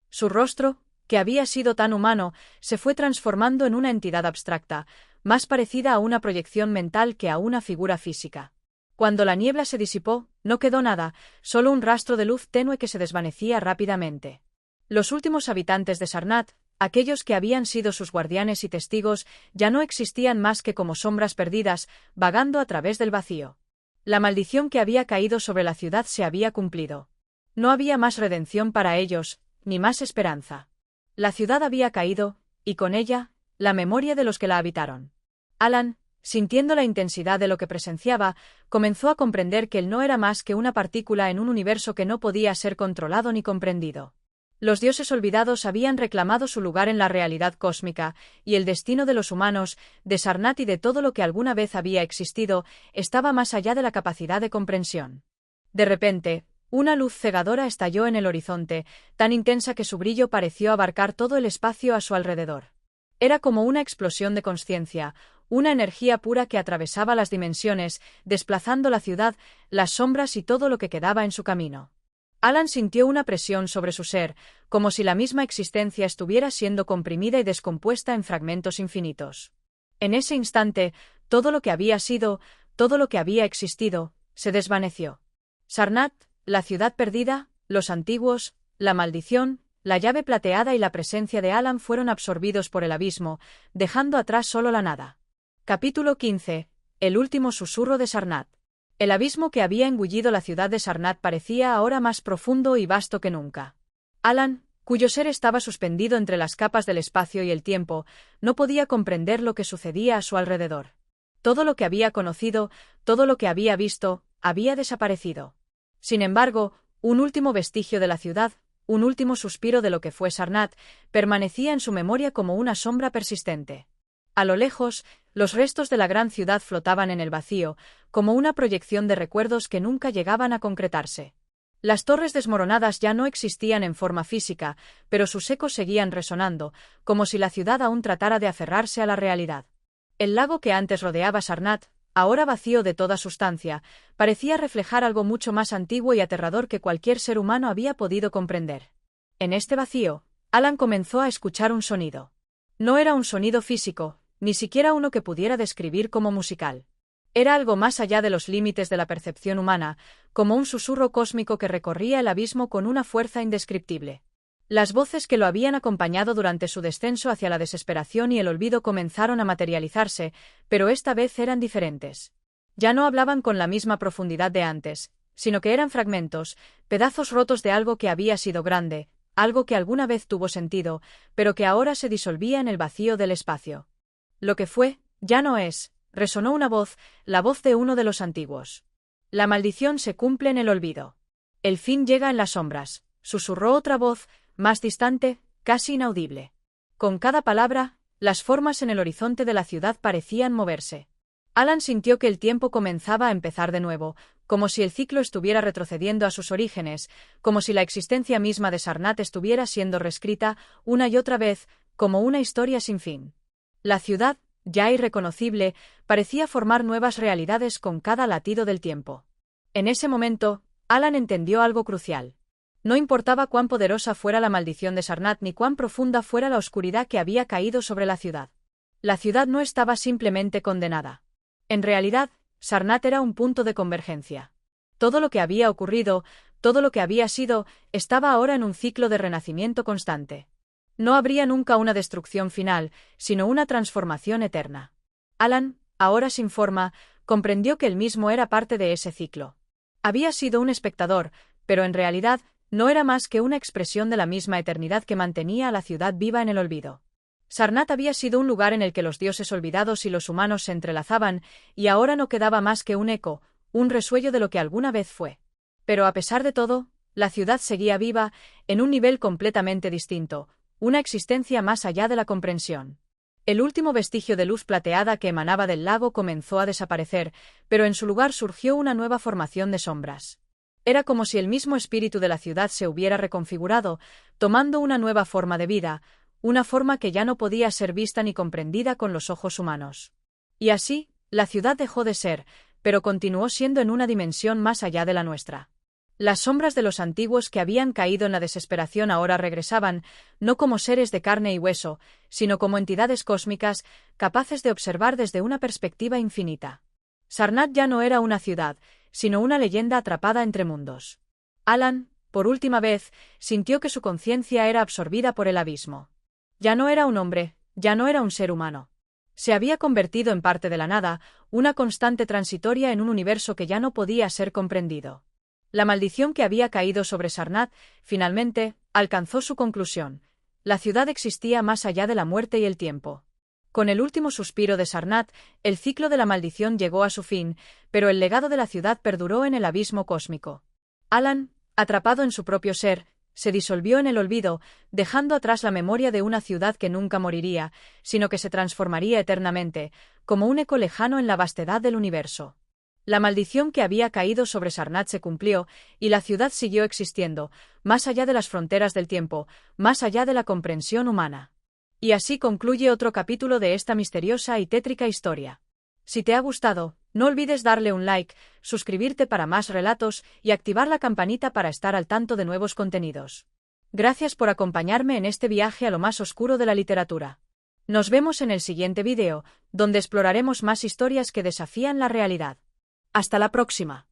Su rostro, que había sido tan humano, se fue transformando en una entidad abstracta, más parecida a una proyección mental que a una figura física. Cuando la niebla se disipó, no quedó nada, solo un rastro de luz tenue que se desvanecía rápidamente. Los últimos habitantes de Sarnath, aquellos que habían sido sus guardianes y testigos, ya no existían más que como sombras perdidas, vagando a través del vacío. La maldición que había caído sobre la ciudad se había cumplido. No había más redención para ellos, ni más esperanza. La ciudad había caído, y con ella, la memoria de los que la habitaron. Alan, sintiendo la intensidad de lo que presenciaba, comenzó a comprender que él no era más que una partícula en un universo que no podía ser controlado ni comprendido. Los dioses olvidados habían reclamado su lugar en la realidad cósmica, y el destino de los humanos, de Sarnath y de todo lo que alguna vez había existido, estaba más allá de la capacidad de comprensión. De repente, una luz cegadora estalló en el horizonte, tan intensa que su brillo pareció abarcar todo el espacio a su alrededor. Era como una explosión de consciencia, una energía pura que atravesaba las dimensiones, desplazando la ciudad, las sombras y todo lo que quedaba en su camino. Alan sintió una presión sobre su ser, como si la misma existencia estuviera siendo comprimida y descompuesta en fragmentos infinitos. En ese instante, todo lo que había sido, todo lo que había existido, se desvaneció. Sarnath, la ciudad perdida, los antiguos, la maldición, la llave plateada y la presencia de Alan fueron absorbidos por el abismo, dejando atrás solo la nada. Capítulo 15. El último susurro de Sarnath. El abismo que había engullido la ciudad de Sarnath parecía ahora más profundo y vasto que nunca. Alan, cuyo ser estaba suspendido entre las capas del espacio y el tiempo, no podía comprender lo que sucedía a su alrededor. Todo lo que había conocido, todo lo que había visto, había desaparecido. Sin embargo, un último vestigio de la ciudad, un último suspiro de lo que fue Sarnath, permanecía en su memoria como una sombra persistente. A lo lejos, los restos de la gran ciudad flotaban en el vacío, como una proyección de recuerdos que nunca llegaban a concretarse. Las torres desmoronadas ya no existían en forma física, pero sus ecos seguían resonando, como si la ciudad aún tratara de aferrarse a la realidad. El lago que antes rodeaba Sarnath, ahora vacío de toda sustancia, parecía reflejar algo mucho más antiguo y aterrador que cualquier ser humano había podido comprender. En este vacío, Alan comenzó a escuchar un sonido. No era un sonido físico, ni siquiera uno que pudiera describir como musical. Era algo más allá de los límites de la percepción humana, como un susurro cósmico que recorría el abismo con una fuerza indescriptible. Las voces que lo habían acompañado durante su descenso hacia la desesperación y el olvido comenzaron a materializarse, pero esta vez eran diferentes. Ya no hablaban con la misma profundidad de antes, sino que eran fragmentos, pedazos rotos de algo que había sido grande, algo que alguna vez tuvo sentido, pero que ahora se disolvía en el vacío del espacio. Lo que fue, ya no es, resonó una voz, la voz de uno de los antiguos. La maldición se cumple en el olvido. El fin llega en las sombras, susurró otra voz, más distante, casi inaudible. Con cada palabra, las formas en el horizonte de la ciudad parecían moverse. Alan sintió que el tiempo comenzaba a empezar de nuevo, como si el ciclo estuviera retrocediendo a sus orígenes, como si la existencia misma de Sarnath estuviera siendo reescrita, una y otra vez, como una historia sin fin. La ciudad, ya irreconocible, parecía formar nuevas realidades con cada latido del tiempo. En ese momento, Alan entendió algo crucial. No importaba cuán poderosa fuera la maldición de Sarnath ni cuán profunda fuera la oscuridad que había caído sobre la ciudad. La ciudad no estaba simplemente condenada. En realidad, Sarnath era un punto de convergencia. Todo lo que había ocurrido, todo lo que había sido, estaba ahora en un ciclo de renacimiento constante. No habría nunca una destrucción final, sino una transformación eterna. Alan, ahora sin forma, comprendió que él mismo era parte de ese ciclo. Había sido un espectador, pero en realidad no era más que una expresión de la misma eternidad que mantenía a la ciudad viva en el olvido. Sarnath había sido un lugar en el que los dioses olvidados y los humanos se entrelazaban, y ahora no quedaba más que un eco, un resuello de lo que alguna vez fue. Pero a pesar de todo, la ciudad seguía viva, en un nivel completamente distinto, una existencia más allá de la comprensión. El último vestigio de luz plateada que emanaba del lago comenzó a desaparecer, pero en su lugar surgió una nueva formación de sombras. Era como si el mismo espíritu de la ciudad se hubiera reconfigurado, tomando una nueva forma de vida, una forma que ya no podía ser vista ni comprendida con los ojos humanos. Y así, la ciudad dejó de ser, pero continuó siendo en una dimensión más allá de la nuestra. Las sombras de los antiguos que habían caído en la desesperación ahora regresaban, no como seres de carne y hueso, sino como entidades cósmicas, capaces de observar desde una perspectiva infinita. Sarnath ya no era una ciudad, sino una leyenda atrapada entre mundos. Alan, por última vez, sintió que su conciencia era absorbida por el abismo. Ya no era un hombre, ya no era un ser humano. Se había convertido en parte de la nada, una constante transitoria en un universo que ya no podía ser comprendido. La maldición que había caído sobre Sarnath, finalmente, alcanzó su conclusión. La ciudad existía más allá de la muerte y el tiempo. Con el último suspiro de Sarnath, el ciclo de la maldición llegó a su fin, pero el legado de la ciudad perduró en el abismo cósmico. Alan, atrapado en su propio ser, se disolvió en el olvido, dejando atrás la memoria de una ciudad que nunca moriría, sino que se transformaría eternamente, como un eco lejano en la vastedad del universo. La maldición que había caído sobre Sarnath se cumplió, y la ciudad siguió existiendo, más allá de las fronteras del tiempo, más allá de la comprensión humana. Y así concluye otro capítulo de esta misteriosa y tétrica historia. Si te ha gustado, no olvides darle un like, suscribirte para más relatos y activar la campanita para estar al tanto de nuevos contenidos. Gracias por acompañarme en este viaje a lo más oscuro de la literatura. Nos vemos en el siguiente video, donde exploraremos más historias que desafían la realidad. Hasta la próxima.